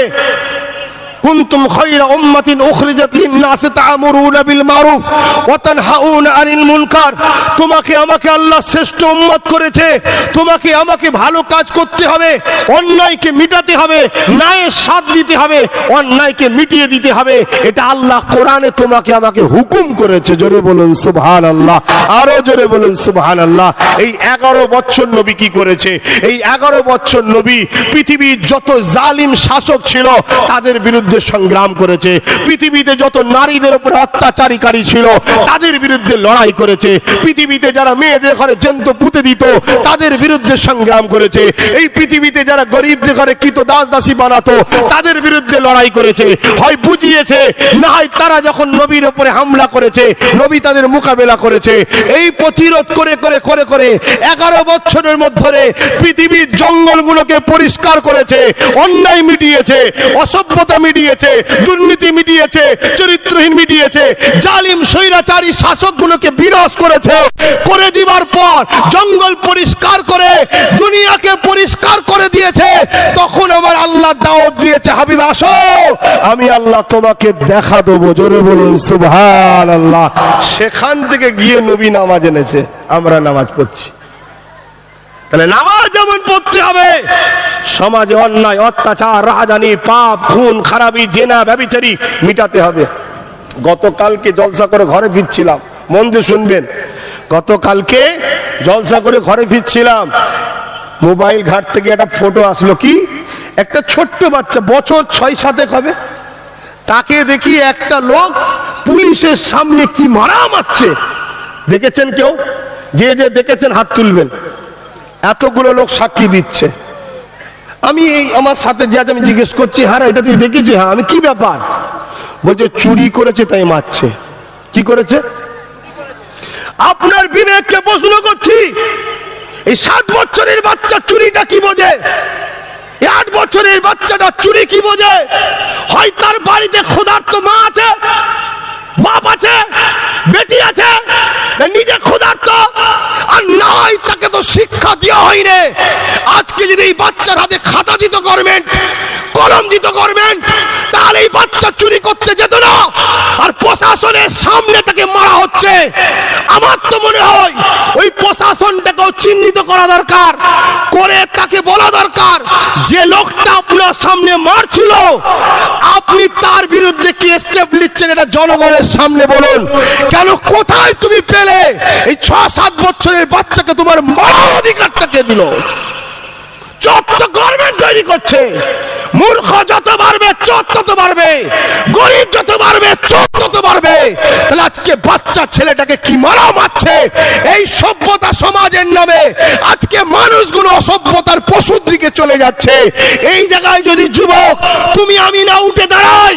কুনতুম খায়রা উম্মাতিন উখরিজাত লিন-নাস তা'মুরুনা বিল মারুফ ওয়া তানহাউনা আনিল মুনকার। তোমাকে আমাকে আল্লাহ শ্রেষ্ঠ উম্মত করেছে। তোমাকে আমাকে ভালো কাজ করতে হবে, অন্যায়কে মিটাতে হবে, ন্যায়ের সাথ দিতে হবে, অন্যায়কে মিটিয়ে দিতে হবে। এটা আল্লাহ কোরআনে তোমাকে আমাকে হুকুম করেছে। জোরে বলুন সুবহানাল্লাহ, আরো জোরে বলুন সুবহানাল্লাহ। এই 11 বছর নবী কি করেছে? এই 11 বছর নবী পৃথিবীর যত জালিম শাসক ছিল তাদের বিরুদ্ধে সংগ্রাম করেছে। পৃথিবীতে যত নারীদের উপর অত্যাচারীকারী ছিল তাদের বিরুদ্ধে লড়াই করেছে। পৃথিবীতে যারা মেয়েদের ঘরে জ্যান্ত পুঁতে দিত তাদের বিরুদ্ধে সংগ্রাম করেছে। এই পৃথিবীতে যারা গরিবদের ঘরে কৃত দাস দাসী বানাতো তাদের বিরুদ্ধে লড়াই করেছে। হয় বুঝিয়েছে, না হয় তারা যখন নবীর উপরে হামলা করেছে নবী তাদের মোকাবেলা করেছে। এই প্রতিরোধ করে করে করে করে 11 বছরের মধ্যে পৃথিবীর জঙ্গলগুলোকে পরিষ্কার করেছে, অন্যায় মিটিয়েছে, অসভ্যতা মিটিয়েছে, দুর্নীতি মিটিয়েছে, চরিত্রহীন মিটিয়েছে, জালিম স্বৈরাচারী শাসকগুলোকে বিনাশ করেছে। করে দিবার পর জঙ্গল পরিষ্কার করে দুনিয়াকে পরিষ্কার করে দিয়েছে। তখন আমার আল্লাহ দাওয়াত দিয়েছে, হাবিব আসো, আমি আল্লাহ তোমাকে দেখা দেবো। জোরে বলুন সুবহানাল্লাহ। সেখান থেকে গিয়ে নবী নামাজ এনেছে, আমরা নামাজ পড়ছি। তাহলে নামাজ যেমন পড়তে হবে, সমাজে অন্যায় অত্যাচার রাহাজানি পাপ খুন খারাপি জেনা ব্যভিচারী মিটাতে হবে। গতকালকে জলসা করে ঘরে ফিরছিলাম, মন দিয়ে শুনবেন, গতকালকে জলসা করে ঘরে ফিরছিলাম, মোবাইল ঘাট থেকে একটা ফটো আসলো। কি? একটা ছোট্ট বাচ্চা, বছর 6-7 হবে, তাকে দেখি একটা লোক পুলিশের সামনে কি মারা মারছে। দেখেছেন কেউ? যে যে দেখেছেন হাত তুলবেন। এতগুলো লোক সাক্ষী দিচ্ছে। আমি এই আমার সাথে যে আমি জিজ্ঞেস করছি, হ্যাঁ এটা তুই দেখেছি? হ্যাঁ। আমি কি ব্যাপার? বলছে চুরি করেছে তাই মারছে। কি করেছে? আপনার বিবেককে প্রশ্ন করছি, এই 7 বছরের বাচ্চা চুরিটা কি বোঝে? 8 বছরের বাচ্চাটা চুরি কি বোঝে? হয় তার বাড়িতে ক্ষুধার্ত মা আছে, বাপ আছে, বেটি আছে, নিজে ক্ষুধার্ত, আর নয় তাকে তো শিক্ষা দেওয়া হয়নি। আজকে যদি এই বাচ্চার হাতে খাতা দিত গভর্নমেন্ট, কলম দিত গভর্নমেন্ট, তাহলে এই বাচ্চা চুরি করতে যেত না। আর প্রশাসনের সামনে তাকে মারা হচ্ছে। আমার তো মনে হয় ওই প্রশাসনটাকেও চিহ্নিত করা দরকার, করে তাকে বলা দরকার যে লোকটা আপনার সামনে মারছিল আপনি তার বিরুদ্ধে কি স্টেপ নিচ্ছেন এটা জনগণের সামনে বলুন। কেন, কোথায় তুমি পেলে এই 6-7 বছরের বাচ্চাকে তোমার মারার অধিকারটা কে দিল? চোদ্দ গভর্নমেন্ট তৈরি করছে। মূর্খ যত বাড়বে চোর তত বাড়বে, গরিব যত বাড়বে চোর তত বাড়বে। তাহলে আজকে বাচ্চা ছেলেটাকে কি মারা মারছে এই সভ্যতা সমাজের নামে। আজকে মানুষগুলো অসভ্যতার পশুর দিকে চলে যাচ্ছে। এই জায়গায় যদি যুবক তুমি আমি না উঠে দাঁড়াই,